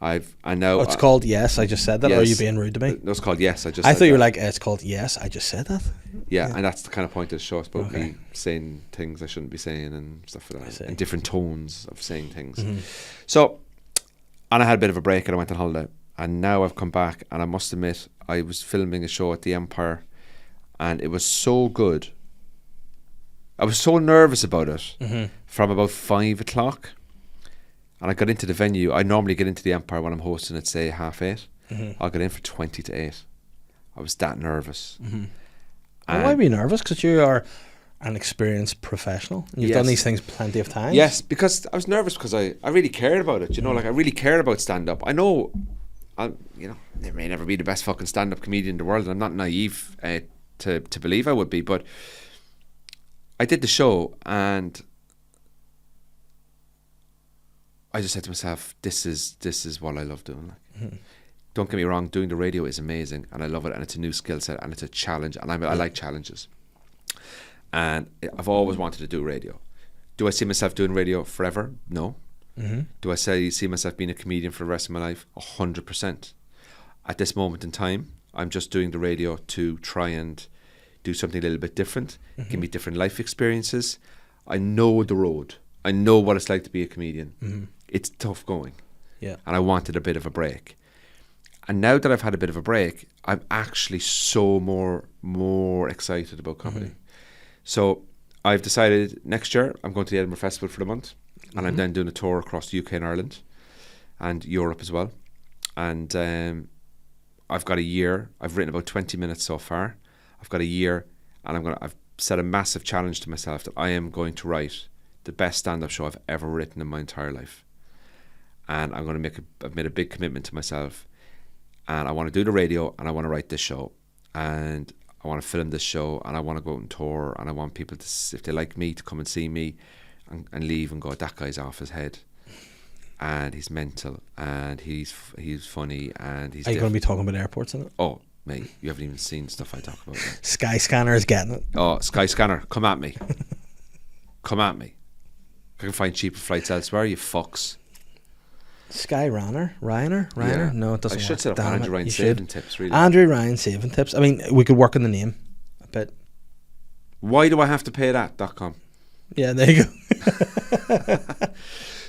A: It's called Yes, I Just Said That. Yes. Or are you being rude to me?
C: No, it's called Yes, I Just.
A: I
C: Said
A: thought you were
C: that.
A: like, it's called Yes, I Just Said That.
C: Yeah, and that's the kind of point of the show. It's about me saying things I shouldn't be saying and stuff like that, and different tones of saying things. So, and I had a bit of a break and I went on holiday, and now I've come back, and I must admit I was filming a show at the Empire, and it was so good. I was so nervous about it from about 5 o'clock. And I got into the venue. I normally get into the Empire when I'm hosting at, say, 8:30. I'll get in for 20 to 8. I was that nervous.
A: Well, why be nervous? Because you are an experienced professional. You've done these things plenty of times.
C: Yes, because I was nervous because I really cared about it. You know, like I really cared about stand-up. I know, there may never be the best fucking stand-up comedian in the world. And I'm not naive to believe I would be. But I did the show and I just said to myself, this is what I love doing. Like, don't get me wrong, doing the radio is amazing, and I love it, and it's a new skill set, and it's a challenge, and I like challenges. And I've always wanted to do radio. Do I see myself doing radio forever? No. Do I see myself being a comedian for the rest of my life? 100%. At this moment in time, I'm just doing the radio to try and do something a little bit different, give me different life experiences. I know the road. I know what it's like to be a comedian. It's tough going. Yeah. And I wanted a bit of a break. And now that I've had a bit of a break, I'm actually so more excited about comedy. So I've decided next year I'm going to the Edinburgh Festival for the month, and I'm then doing a tour across the UK and Ireland and Europe as well. And I've got a year. I've written about 20 minutes so far. I've got a year, and I've set a massive challenge to myself that I am going to write the best stand-up show I've ever written in my entire life. And I'm going to I've made a big commitment to myself, and I want to do the radio, and I want to write this show, and I want to film this show, and I want to go out and tour, and I want people to, if they like me, to come and see me, and leave and go, that guy's off his head, and he's mental, and he's funny, and he's.
A: Are you going to be talking about airports in it?
C: Oh, mate, you haven't even seen stuff I talk about. Yet.
A: Sky Scanner is getting it.
C: Oh, Sky Scanner, come at me. Come at me. I can find cheaper flights elsewhere, you fucks.
A: Sky Ryanair?
C: Yeah.
A: No, it doesn't
C: I
A: work.
C: should set up
A: Damn
C: Andrew
A: it,
C: Ryan
A: you
C: saving
A: should.
C: tips, really.
A: Andrew Ryan saving tips. I mean, we could work on the name a bit.
C: Why do I have to pay that.com?
A: Yeah, there you go.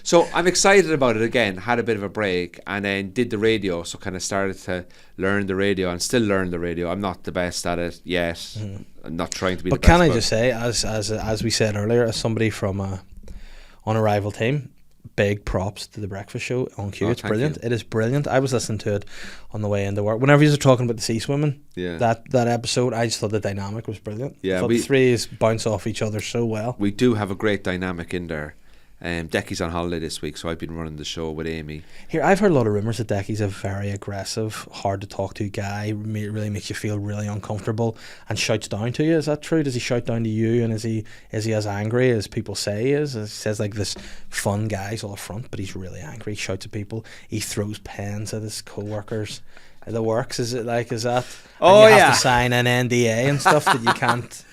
C: So I'm excited about it again. Had a bit of a break and then did the radio. So kind of started to learn the radio and still learn the radio. I'm not the best at it yet. I'm not trying to be
A: But
C: the best.
A: can I just say, as we said earlier, as somebody from on a rival team, big props to the breakfast show on Q.
C: Oh,
A: It's
C: thank
A: brilliant.
C: you.
A: It is brilliant. I was listening to it on the way into work. Whenever you were talking about the sea swimming,
C: Yeah.
A: that episode, I just thought the dynamic was brilliant.
C: Yeah,
A: I thought the three is bounce off each other so well.
C: We do have a great dynamic in there. Decky's on holiday this week, so I've been running the show with Amy.
A: Here, I've heard a lot of rumours that Decky's a very aggressive, hard to talk to guy. Really makes you feel really uncomfortable and shouts down to you. Is that true? Does he shout down to you? And is he as angry as people say he is? He says like this fun guy's all up front, but he's really angry. He shouts at people. He throws pens at his co-workers. The works, is it like, is that?
C: Oh,
A: and you
C: yeah.
A: have to sign an NDA and stuff that you can't.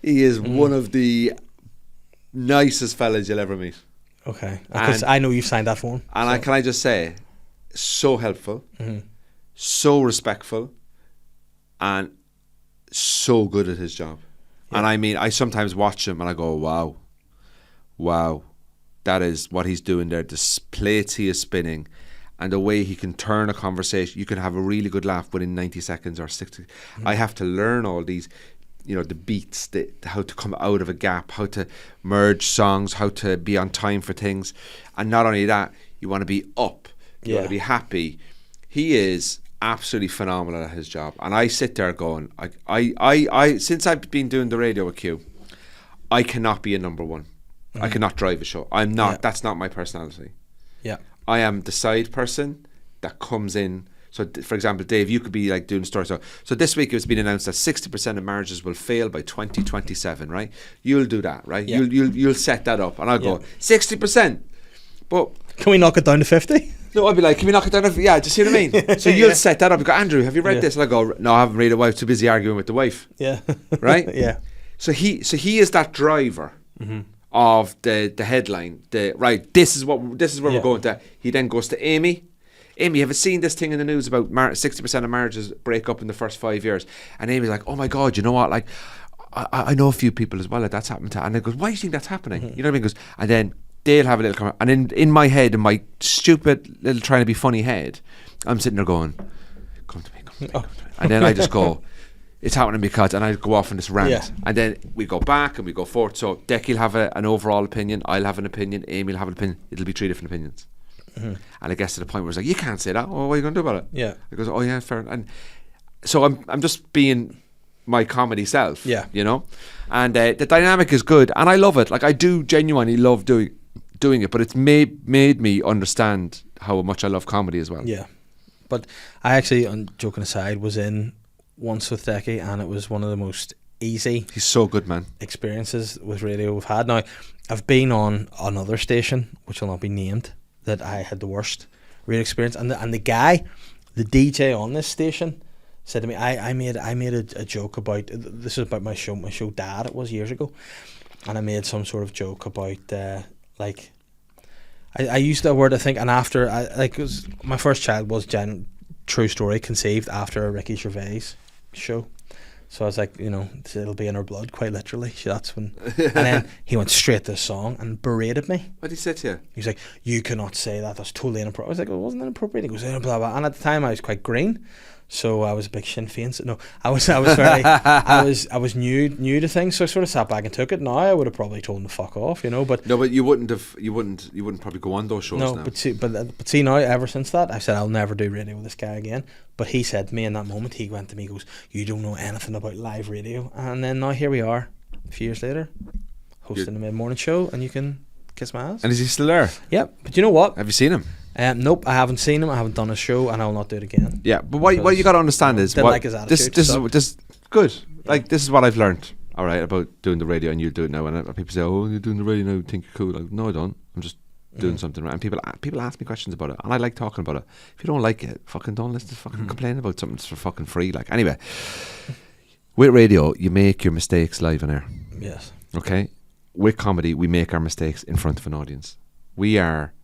C: He is one of the nicest fellas you'll ever meet.
A: Okay, because I know you've signed that form.
C: And can I just say, so helpful, so respectful, and so good at his job. Yeah. And I mean, I sometimes watch him and I go, wow, that is what he's doing there. The plates he is spinning and the way he can turn a conversation. You can have a really good laugh within 90 seconds or 60. I have to learn all these, the beats, how to come out of a gap, how to merge songs, how to be on time for things. And not only that, you want to be up, you want to be happy. He is absolutely phenomenal at his job. And I sit there going, I since I've been doing the radio with Q, I cannot be a number one. I cannot drive a show. I'm not, that's not my personality.
A: Yeah.
C: I am the side person that comes in. So, for example, Dave, you could be like doing stories. So this week it's been announced that 60% of marriages will fail by 2027, right? You'll do that, right?
A: Yeah.
C: You'll set that up, and I'll go 60%. But
A: can we knock it down to 50?
C: no, I'll be like, can we knock it down? Do you see what I mean? So you'll set that up. You go, Andrew, have you read this? And I go, no, I haven't read it. I'm too busy arguing with the wife.
A: Yeah.
C: Right?
A: Yeah. So
C: he is that driver of the headline. This is where we're going to. He then goes to Amy. Amy, have you seen this thing in the news about 60% of marriages break up in the first 5 years? And Amy's like, oh my God, you know what? Like, I know a few people as well that that's happened to. And I goes, why do you think that's happening? You know what I mean? Goes, and then they'll have a little comment. And in my head, in my stupid little trying to be funny head, I'm sitting there going, come to me. And then I just go, it's happening because, and I go off on this rant.
A: Yeah.
C: And then we go back and we go forth. So Decky'll have an overall opinion. I'll have an opinion. Amy'll have an opinion. It'll be 3 different opinions. And it gets to the point where it's like, you can't say that. Oh, what are you going to do about it?
A: Yeah.
C: It goes, oh yeah, fair. And so I'm just being my comedy self.
A: Yeah.
C: And the dynamic is good, and I love it. Like, I do genuinely love doing it, but it's made me understand how much I love comedy as well.
A: Yeah. But I actually, joking aside, was in once with Decky, and it was one of the most easy.
C: He's so good, man.
A: Experiences with radio we've had. Now, I've been on another station, which will not be named, that I had the worst radio experience, and the guy, the DJ on this station, said to me, I made a joke about, this is about my show Dad, it was years ago, and I made some sort of joke about like, I used that word, I think, and after it was, my first child was true story, conceived after a Ricky Gervais show. So I was like, it'll be in her blood, quite literally. So that's when. And then he went straight to the song and berated me.
C: What did he say to you?
A: He was like, you cannot say that. That's totally inappropriate. I was like, well, it wasn't inappropriate. He goes, blah, blah. And at the time, I was quite green. So I was a big Sinn Féin. So no, I was very, I was new to things. So I sort of sat back and took it. Now I would have probably told him to fuck off, But
C: no, but you wouldn't probably go on those shows.
A: No,
C: now.
A: but see now, ever since that, I said I'll never do radio with this guy again. But he said to me in that moment, he went to me, he goes, you don't know anything about live radio. And then now here we are, a few years later, hosting the mid-morning show, and you can kiss my ass.
C: And is he still there?
A: Yeah, but you know what?
C: Have you seen him?
A: Nope, I haven't seen him. I haven't done a show, and I will not do it again.
C: Yeah, but what you got to understand is
A: didn't like his attitude.
C: This is good. Like, this is what I've learned. all right, about doing the radio, and you do it now. And people say, "Oh, you're doing the radio now. You think you're cool?" Like, no, I don't. I'm just doing something right. And people ask me questions about it, and I like talking about it. If you don't like it, fucking don't listen to fucking complain about something that's for fucking free. Like, anyway, with radio, you make your mistakes live on air.
A: Yes.
C: Okay. With comedy, we make our mistakes in front of an audience. We are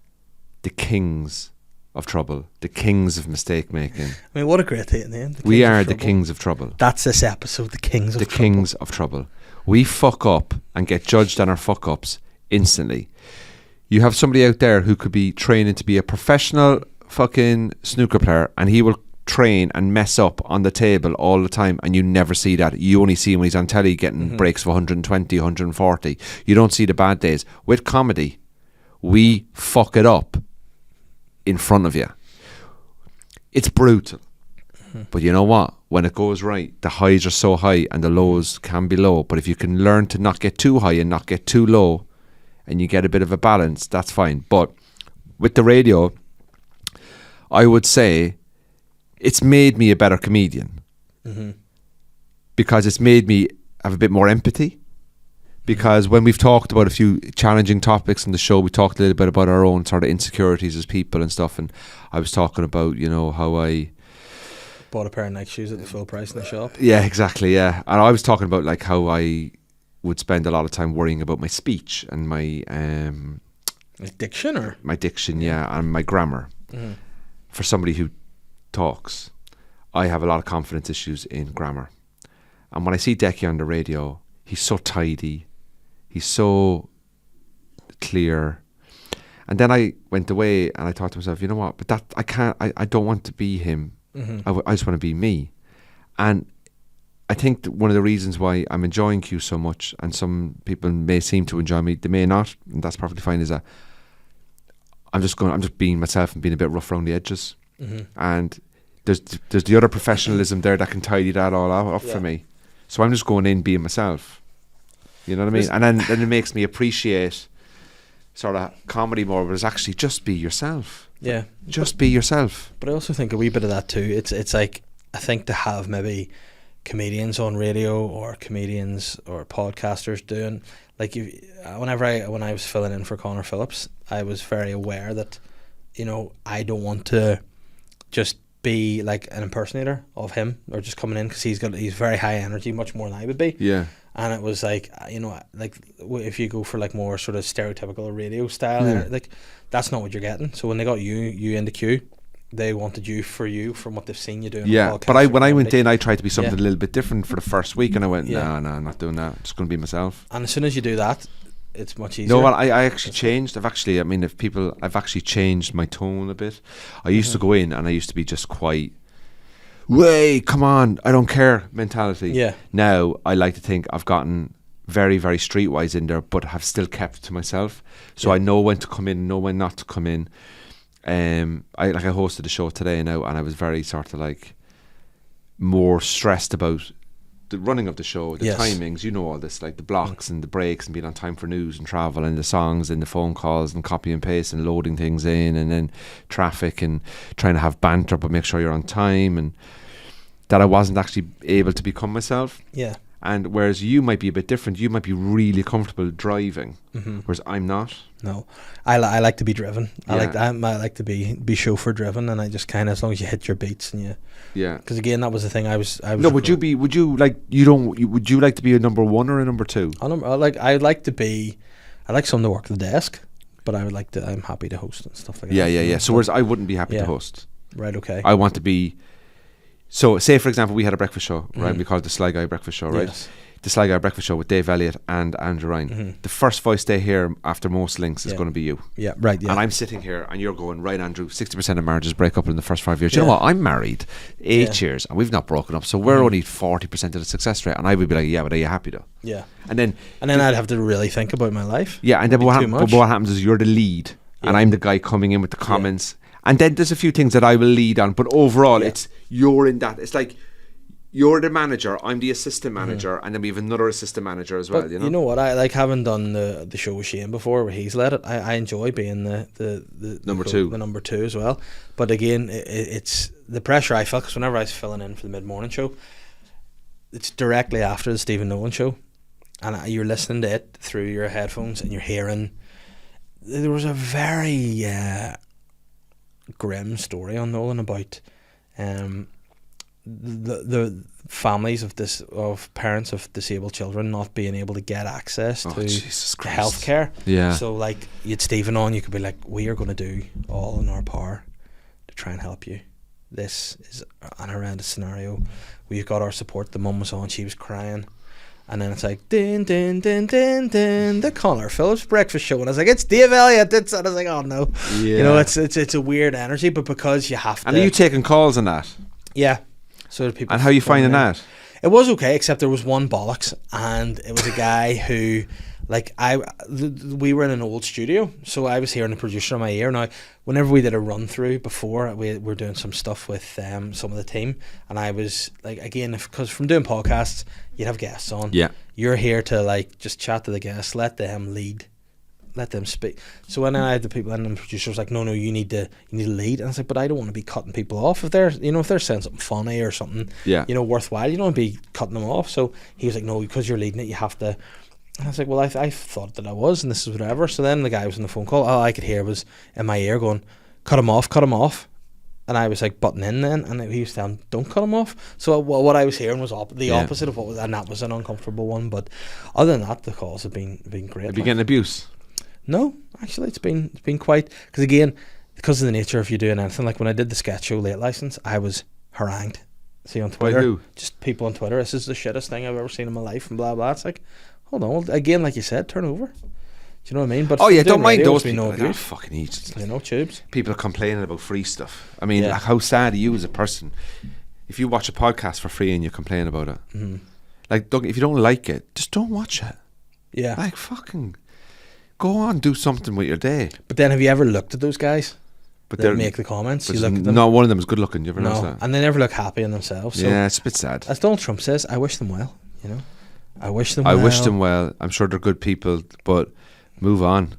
C: the kings of trouble, the kings of mistake making.
A: I mean, what a great name.
C: We are the kings of trouble.
A: That's this episode, the kings of trouble.
C: The kings of trouble. We fuck up and get judged on our fuck ups instantly. You have somebody out there who could be training to be a professional fucking snooker player, and he will train and mess up on the table all the time, and you never see that. You only see him when he's on telly getting breaks of 120, 140. You don't see the bad days. With comedy, we fuck it up in front of you. It's brutal. But you know what? When it goes right, the highs are so high and the lows can be low. But if you can learn to not get too high and not get too low, and you get a bit of a balance, that's fine. But with the radio, I would say it's made me a better comedian. Because it's made me have a bit more empathy. Because when we've talked about a few challenging topics in the show, we talked a little bit about our own sort of insecurities as people and stuff. And I was talking about, you know, how I
A: bought a pair of Nike shoes at the full price in the shop.
C: Yeah, exactly, yeah. And I was talking about like how I would spend a lot of time worrying about my speech and my
A: diction, or
C: my diction, yeah, and my grammar. For somebody who talks, I have a lot of confidence issues in grammar. And when I see Decky on the radio, he's so tidy, he's so clear. And then I went away and I thought to myself, you know what, but that I don't want to be him. I just want to be me. And I think that one of the reasons why I'm enjoying Q so much, and some people may seem to enjoy me, they may not, and that's perfectly fine, is that I'm just being myself and being a bit rough around the edges. And there's the other professionalism there that can tidy that all up for me. So I'm just going in being myself. You know what I mean? And then it makes me appreciate sort of comedy more, but it's actually just be yourself.
A: Yeah.
C: Just be yourself.
A: But I also think a wee bit of that too. It's like, I think to have maybe comedians on radio or comedians or podcasters doing, like, when I was filling in for Connor Phillips, I was very aware that, you know, I don't want to just be like an impersonator of him or just coming in, because he's very high energy, much more than I would be.
C: Yeah.
A: And it was like, you know, like if you go for like more sort of stereotypical radio style, like that's not what you're getting. So when they got you into Q, they wanted you from what they've seen you doing.
C: Yeah, but when I went in, I tried to be something a little bit different for the first week, and I went, no, I'm not doing that. I'm just going to be myself.
A: And as soon as you do that, it's much easier.
C: No, well, I actually changed. I've actually changed my tone a bit. I used to go in and I used to be just quite, way, come on, I don't care mentality. Yeah. Now I like to think I've gotten very, very streetwise in there, but have still kept to myself. So I know when to come in, know when not to come in. I hosted the show today now, and I was very sort of like more stressed about the running of the show, the timings, you know, all this, like the blocks and the breaks and being on time for news and travel and the songs and the phone calls and copy and paste and loading things in, and then traffic and trying to have banter but make sure you're on time, and that I wasn't actually able to become myself. Yeah. And whereas you might be a bit different, you might be really comfortable driving, whereas I'm not. No,
A: I like to be driven. I like to be chauffeur driven, and I just kind of, as long as you hit your beats and you. Yeah. Because again, that was the thing. I was.
C: No, would you like to be a number one or a number two?
A: I'd like to be. I like someone to work the desk, but I'm happy to host and stuff like that.
C: Yeah. So whereas I wouldn't be happy to host.
A: Right. Okay.
C: I want to be. So, say for example, we had a breakfast show, right? We called it the Sly Guy Breakfast Show, right? Yes. The Sly Guy Breakfast Show with Dave Elliott and Andrew Ryan. The first voice they hear after most links is going to be you. Yeah, right. Yeah. And I'm sitting here, and you're going, right, Andrew, 60% of marriages break up in the first 5 years. You know what? I'm married 8 years, and we've not broken up, so we're only 40% of the success rate. And I would be like, yeah, but are you happy though? Yeah. And then
A: I'd have to really think about my life.
C: Yeah, and then what happens is you're the lead, and I'm the guy coming in with the comments. And then there's a few things that I will lead on, but overall, it's you're in that. It's like you're the manager, I'm the assistant manager, and then we have another assistant manager as well.
A: But you know what? I like having done the show with Shane before, where he's led it. I enjoy being the
C: number two,
A: the number two as well. But again, it's the pressure I felt, because whenever I was filling in for the mid morning show, it's directly after the Stephen Nolan show. and you're listening to it through your headphones, and you're hearing. There was a very grim story on Nolan about the families of parents of disabled children not being able to get access to healthcare.
C: Yeah.
A: So like you'd Stephen on, you could be like, we are going to do all in our power to try and help you. This is an horrendous scenario. We've got our support. The mum was on, she was crying. And then it's like, din, din, din, din, din, the Connor Phillips breakfast show. And I was like, it's Dave Elliott. And I was like, oh no.
C: Yeah.
A: You know, it's a weird energy, but because you have to.
C: And are you taking calls on that?
A: Yeah. So people.
C: And how are you finding that?
A: It was okay, except there was one bollocks, and it was a guy who, like, we were in an old studio, so I was hearing the producer in my ear. Now, whenever we did a run through before, we were doing some stuff with some of the team, and I was like, again, because from doing podcasts, you'd have guests on.
C: Yeah. You're
A: here to like just chat to the guests, let them lead, let them speak. So when I had the people and the producer was like, no, you need to lead, and I was like, but I don't want to be cutting people off if they're saying something funny or something, worthwhile. You don't want to be cutting them off. So he was like, no, because you're leading it, you have to. And I was like, well, I thought that I was, and this is whatever. So then the guy was on the phone call. All I could hear was in my ear going, cut him off. And I was like butting in then, and he was saying, don't cut him off. So what I was hearing was the opposite of what was, and that was an uncomfortable one. But other than that, the calls have been great.
C: Have you getting abuse?
A: No, actually, it's been quite, because of the nature of you doing anything. Like when I did the sketch show Late License, I was harangued. See on Twitter,
C: by who?
A: Just people on Twitter. This is the shittest thing I've ever seen in my life, and blah blah. It's like, hold on, well, again, like you said, turn over. Do you know what I mean? But
C: don't mind those
A: people.
C: They're not fucking idiots.
A: Tubes.
C: People complaining about free stuff. I mean, like, how sad are you as a person if you watch a podcast for free and you complain about it? Mm-hmm. Like, if you don't like it, just don't watch it.
A: Yeah.
C: Like, fucking go on, do something with your day.
A: But then, have you ever looked at those guys?
C: But
A: they make the comments. You look at them.
C: Not one of them is good looking. You ever notice that?
A: And they never look happy in themselves. So
C: yeah, it's a bit sad.
A: As Donald Trump says, I wish them well. You know, I wish them well. I'm sure they're good people, but move on.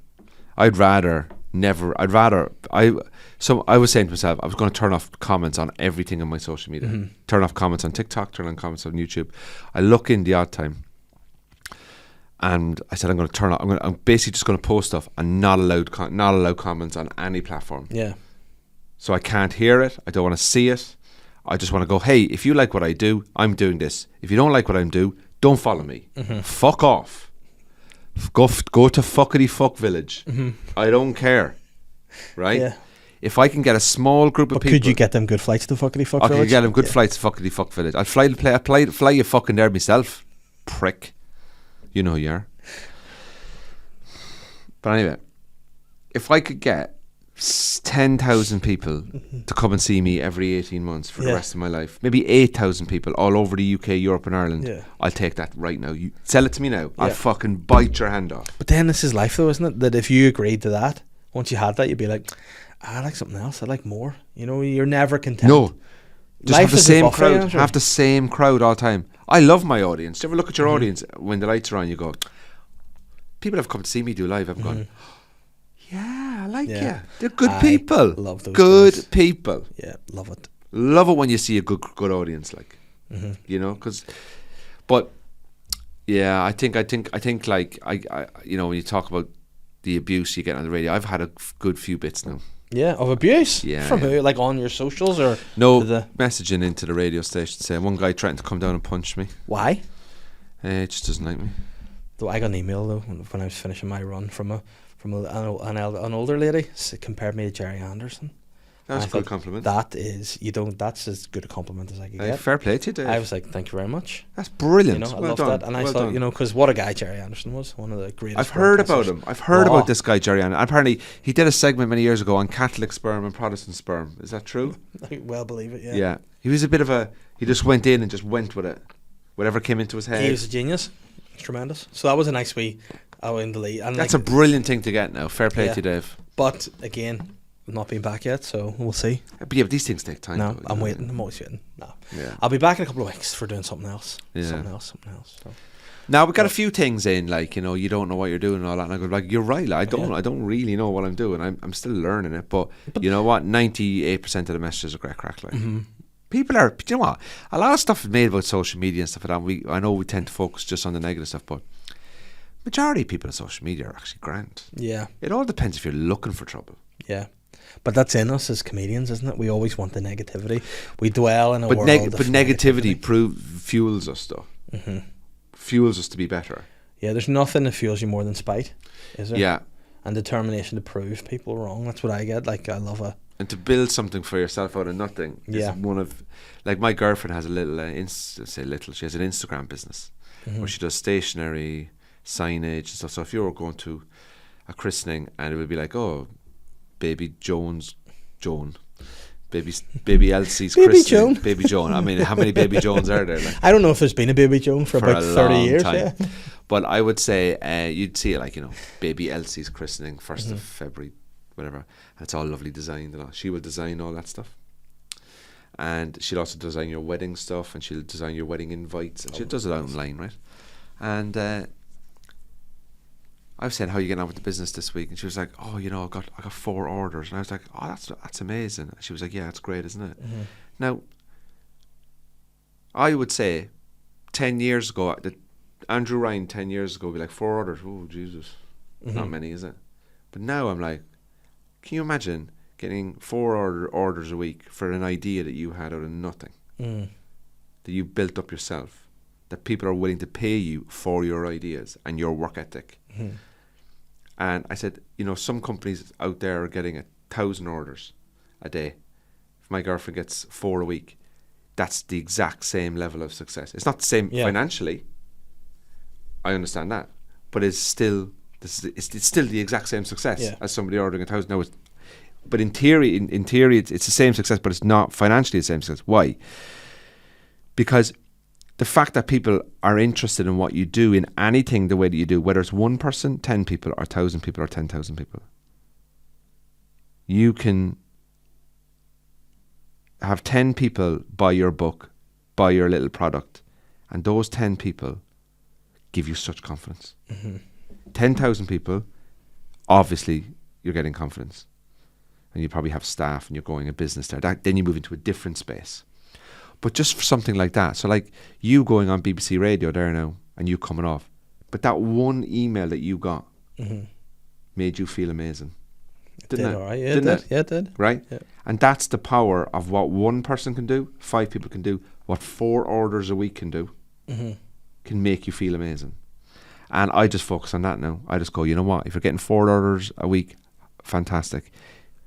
A: I was saying to myself, I was going to turn off comments on everything on my social media. Mm-hmm. Turn off comments on TikTok, turn on comments on YouTube. I look in the odd time, and I said I'm going to turn off. I'm basically just going to post stuff and not allow comments on any platform. Yeah.
C: So I can't hear it. I don't want to see it. I just want to go, hey, if you like what I do, I'm doing this. If you don't like what I do, don't follow me. Mm-hmm. Fuck off. Go to fuckity fuck village. Mm-hmm. I don't care. Right?
A: Yeah.
C: If I can get a small group of people.
A: Could you get them good flights to fuckity fuck village?
C: I could get them good flights to fuckity fuck village. I'd fly you fucking there myself. Prick. You know who you are. But anyway, if I could get 10,000 people to come and see me every 18 months for the rest of my life, maybe 8,000 people all over the UK, Europe and Ireland, I'll take that right now. You sell it to me now. I'll fucking bite your hand off. But
A: then this is life though, isn't it? That if you agreed to that, once you had that, you'd be like, I like something else. I like more. You know, you're never content.
C: No. Just
A: life
C: have the same crowd. Have the same crowd all the time. I love my audience. Do you ever look at your audience when the lights are on? You go, people have come to see me do live. I've gone, yeah, I like you. They're good people.
A: Love those
C: good people.
A: Yeah, love it.
C: Love it when you see a good audience, like, you know, but yeah, I think like I you know, when you talk about the abuse you get on the radio, I've had a good few bits now. Yeah,
A: of abuse?
C: Yeah.
A: From who? Like on your socials or?
C: No, messaging into the radio station saying one guy threatened to come down and punch me.
A: Why?
C: He just doesn't like me.
A: Though I got an email though when I was finishing my run from an older lady, compared me to Jerry Anderson.
C: That's a good compliment.
A: That's as good a compliment as I could get.
C: Fair play to you, Dave.
A: I was like, thank you very much.
C: That's brilliant.
A: You know, I love that. And I thought, you know, because what a guy Jerry Anderson was, one of the greatest.
C: I've heard about him. I've heard about this guy Jerry Anderson. Apparently, he did a segment many years ago on Catholic sperm and Protestant sperm. Is that true?
A: I well believe it. Yeah.
C: Yeah. He was a bit of a. He just went in and just went with it. Whatever came into his head.
A: He was a genius. It's tremendous. So that was a nice wee. In the lead. And
C: that's a brilliant thing to get now. Fair play to you, Dave.
A: But again, I've not been back yet, so we'll see.
C: But yeah, but these things take time.
A: No, I'm waiting. I'm always waiting. No. Yeah. I'll be back in a couple of weeks for doing something else. Yeah. Something else. So.
C: Now we've got a few things in, like, you know, you don't know what you're doing and all that. And I go, like, you're right. Like, I don't really know what I'm doing. I'm still learning it. But you know what? 98% of the messages are great crack. Like. Mm-hmm. People are, you know what? A lot of stuff is made about social media and stuff like that. I know we tend to focus just on the negative stuff, but Majority of people on social media are actually grand.
A: Yeah.
C: It all depends if you're looking for trouble.
A: Yeah. But that's in us as comedians, isn't it? We always want the negativity. We dwell in a world
C: But
A: of
C: negativity fuels us, though.
A: Mm-hmm.
C: Fuels us to be better.
A: Yeah, there's nothing that fuels you more than spite, is there?
C: Yeah.
A: And determination to prove people wrong. That's what I get. Like, I love a...
C: And to build something for yourself out of nothing is one of... Like, my girlfriend has a little... she has an Instagram business where she does stationery, signage and stuff. So if you were going to a christening and it would be like, oh, baby Joan, baby Elsie's
A: Baby
C: christening,
A: Joan.
C: baby Joan. I mean, how many baby Joans are there? Like,
A: I don't know if there's been a baby Joan for about 30 years.
C: time.
A: Yeah.
C: But I would say you'd see it like, baby Elsie's christening, 1st of February, whatever. And it's all lovely designed and all. She will design all that stuff. And she'll also design your wedding stuff, and she'll design your wedding invites, and she does it online, right? And I was saying, how are you getting on with the business this week? And she was like, oh, I got 4 orders. And I was like, oh, that's amazing. And she was like, yeah, it's great, isn't it? Mm-hmm. Now, I would say 10 years ago, Andrew Ryan 10 years ago would be like, 4 orders. Oh, Jesus. Not many, is it? But now I'm like, can you imagine getting 4 orders a week for an idea that you had out of nothing? That you built up yourself? That people are willing to pay you for your ideas and your work ethic? Mm-hmm. And I said, some companies out there are getting 1,000 orders a day. If my girlfriend gets 4 a week, that's the exact same level of success. It's not the same financially. I understand that, but it's still the exact same success as somebody ordering 1,000. Now, but in theory, it's the same success, but it's not financially the same success. Why? Because the fact that people are interested in what you do, in anything the way that you do, whether it's 1 person, 10 people, or 1,000 people, or 10,000 people, you can have 10 people buy your book, buy your little product, and those 10 people give you such confidence. 10,000 people, obviously, you're getting confidence. And you probably have staff and you're going a business there. Then you move into a different space. But just for something like that, so like you going on BBC Radio there now and you coming off, but that one email that you got made you feel amazing. Didn't it?
A: All right. Yeah, it did. Yeah, it did.
C: Right?
A: Yeah.
C: And that's the power of what 1 person can do, 5 people can do, what 4 orders a week can do, can make you feel amazing. And I just focus on that now. I just go, you know what? If you're getting 4 orders a week, fantastic.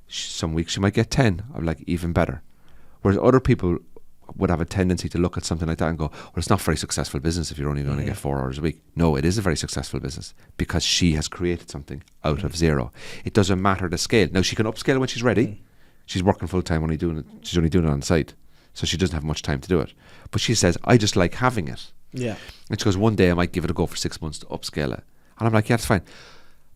C: Some weeks you might get 10. I'm like, even better. Whereas other people would have a tendency to look at something like that and go, well, it's not a very successful business if you're only going to get 4 hours a week. No, it is a very successful business because she has created something out of zero. It doesn't matter the scale. Now, she can upscale when she's ready. She's working full time, she's only doing it on the side. So she doesn't have much time to do it. But she says, I just like having it. Yeah. And she goes, one day I might give it a go for 6 months to upscale it. And I'm like, yeah, that's fine.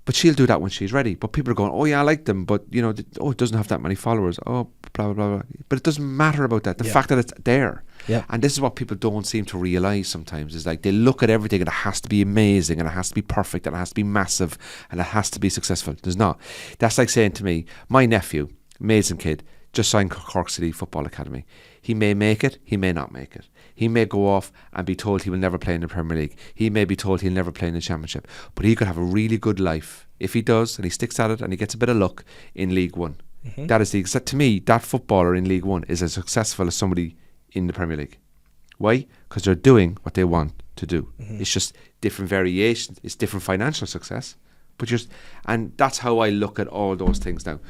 C: But she'll do that when she's ready. But people are going, oh yeah, I like them, but it doesn't have that many followers. Oh, blah, blah, blah. But it doesn't matter about that. The fact that it's there. Yeah. And this is what people don't seem to realise sometimes, is like they look at everything and it has to be amazing and it has to be perfect and it has to be massive and it has to be successful. There's not. That's like saying to me, my nephew, amazing kid, just signed Cork City Football Academy. He may make it, he may not make it. He may go off and be told he will never play in the Premier League. He may be told he'll never play in the Championship. But he could have a really good life if he does and he sticks at it and he gets a bit of luck in League One. That is to me, that footballer in League One is as successful as somebody in the Premier League. Why? Because they're doing what they want to do. It's just different variations. It's different financial success. And that's how I look at all those things now.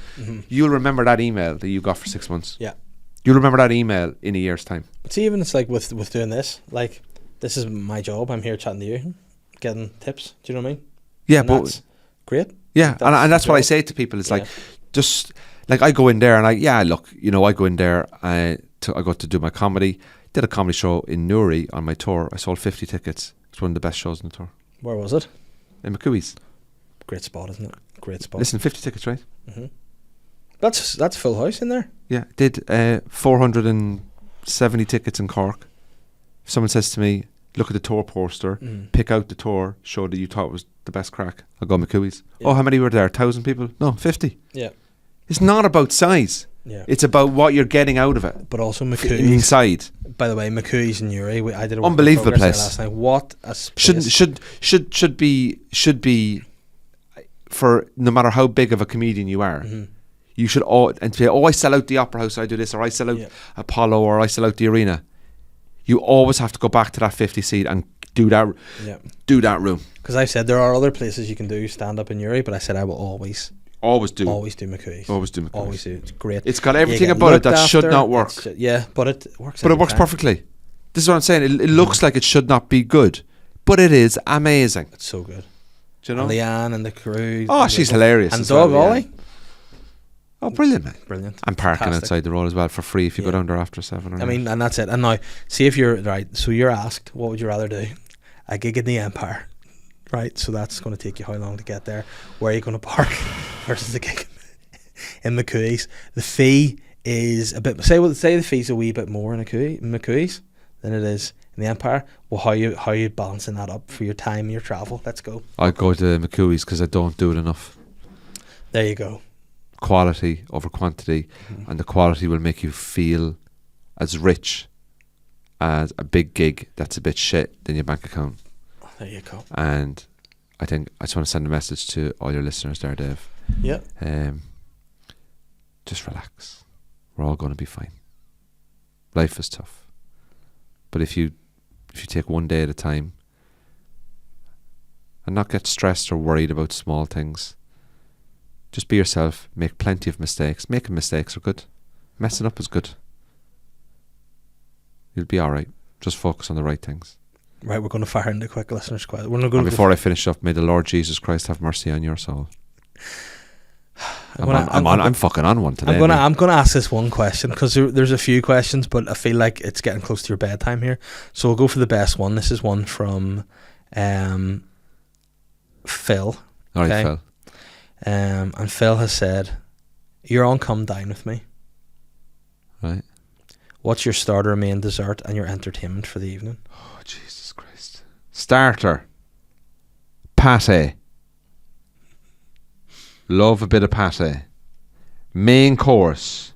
C: You'll remember that email that you got for 6 months. Yeah. You'll remember that email in a year's time.
A: See, even it's like with doing this, like, this is my job. I'm here chatting to you, getting tips. Do you know what I mean?
C: Yeah,
A: and
C: but
A: that's great.
C: Yeah, and that's what I say to people. It's like, just like I go in there and I go in there. I go to do my comedy. Did a comedy show in Newry on my tour. I sold 50 tickets. It's one of the best shows on the tour.
A: Where was it?
C: In McCooey's.
A: Great spot, isn't it? Great spot.
C: Listen, 50 tickets, right?
A: That's full house in there.
C: Yeah, did 470 tickets in Cork. If someone says to me, look at the tour poster, pick out the tour, show that you thought was the best crack, I'll go McCooey's. Yeah. Oh, how many were there? 1,000 people? No, 50.
A: Yeah.
C: It's not about size.
A: Yeah.
C: It's about what you're getting out of it.
A: But also McCooey's.
C: Inside.
A: By the way, McCooey's in Newry. I did a
C: Unbelievable place.
A: last night. What a place.
C: Should be for no matter how big of a comedian you are.
A: Mm-hmm.
C: You should and say, I sell out the Opera House, I do this, or I sell out Apollo, or I sell out the Arena. You always have to go back to that 50 seat and do that room.
A: Because I've said there are other places you can do stand up in Newry, but I said I will always do McCooey's.
C: Always do McCooey's.
A: Always do. It's great.
C: It's got everything about it that should not work.
A: But it works.
C: But it works perfectly. This is what I'm saying. It looks like it should not be good, but it is amazing.
A: It's so good.
C: Do you know?
A: And Leanne and the crew.
C: Oh, she's hilarious.
A: And Doug Ollie.
C: Oh, brilliant, mate.
A: Brilliant.
C: And parking
A: Fantastic.
C: outside the road as well for free if you go down there after 7 or 9.
A: I mean, and that's it. And now, see if you're right. So you're asked, what would you rather do? A gig in the Empire, right? So that's going to take you how long to get there? Where are you going to park versus a gig in McCooey's? The fee is a bit. Say the fee's a wee bit more in McCooey's than it is in the Empire. Well, how you balancing that up for your time and your travel? Let's go.
C: I go to McCooey's because I don't do it enough.
A: There you go.
C: Quality over quantity, and the quality will make you feel as rich as a big gig that's a bit shit in your bank account.
A: There you go.
C: And I think I just want to send a message to all your listeners there, Dave.
A: Yeah.
C: Just relax. We're all going to be fine. Life is tough, but if you take one day at a time and not get stressed or worried about small things. Just be yourself. Make plenty of mistakes. Making mistakes are good. Messing up is good. You'll be alright. Just focus on the right things.
A: Right, we're going to fire into quick listeners' quiz.
C: Before I finish up, may the Lord Jesus Christ have mercy on your soul. I'm fucking on one today.
A: I'm gonna ask this one question because there's a few questions, but I feel like it's getting close to your bedtime here. So we'll go for the best one. This is one from Phil.
C: All right, Phil.
A: And Phil has said, "You're on Come Dine With Me.
C: Right.
A: What's your starter, main, dessert, and your entertainment for the evening?"
C: Oh, Jesus Christ. Starter. Pate. Love a bit of pate. Main course.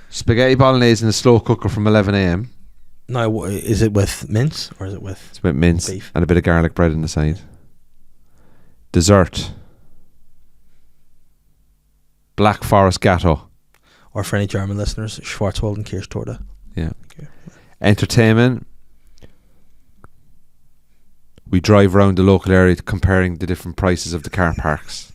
C: Spaghetti bolognese in the slow cooker from 11 a.m.
A: Now, is it with mince or is it with
C: It's with mince
A: beef?
C: and a bit of garlic bread on the side. Dessert. Black Forest Gatto.
A: Or for any German listeners, Schwarzwald and Kirschtorte.
C: Yeah.
A: Okay.
C: Entertainment. We drive around the local area comparing the different prices of the car parks.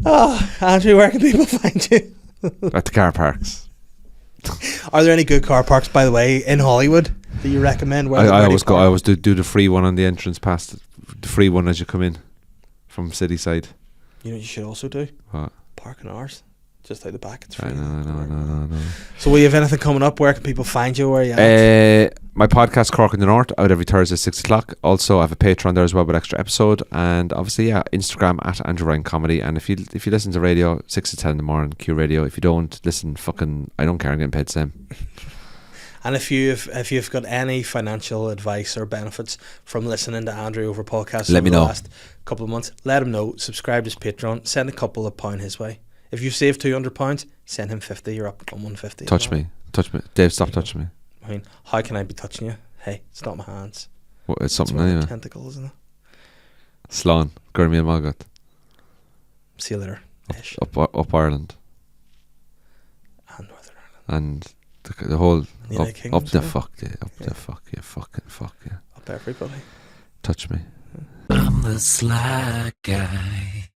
A: Oh, Andrew, where can people find you?
C: At the car parks.
A: Are there any good car parks, by the way, in Hollywood that you recommend?
C: I always do the free one on the entrance past the free one as you come in from Cityside.
A: You know what you should also do?
C: What?
A: Parking hours. Just out the back, it's free.
C: I know.
A: So will you have anything coming up? Where can people find you? Where are you at?
C: My podcast Cork in the North, out every Thursday at 6 o'clock. Also I have a Patreon there as well with extra episode, and obviously Instagram at Andrew Ryan Comedy. And if you listen to radio 6 to 10 in the morning, Q Radio. If you don't listen, I don't care, I'm getting paid the same.
A: And if you've got any financial advice or benefits from listening to Andrew over podcasts
C: Let
A: over
C: me
A: the
C: know.
A: last couple of months, let him know. Subscribe to his Patreon. Send a couple of pound his way. If you save £200, send him 50. You're up on 150.
C: Touch me. Dave, stop touching me.
A: I mean, how can I be touching you? Hey, it's not my hands.
C: Well, it's something
A: it's
C: anyway.
A: Tentacles, isn't it?
C: Slán, Gurmy and Margot.
A: See you later.
C: Up Ireland.
A: And Northern Ireland.
C: And the whole
A: United Kingdom,
C: up the
A: so?
C: fuck, yeah, the fuck, yeah, fuck, yeah.
A: Up everybody.
C: Touch me.
B: I'm the sly guy.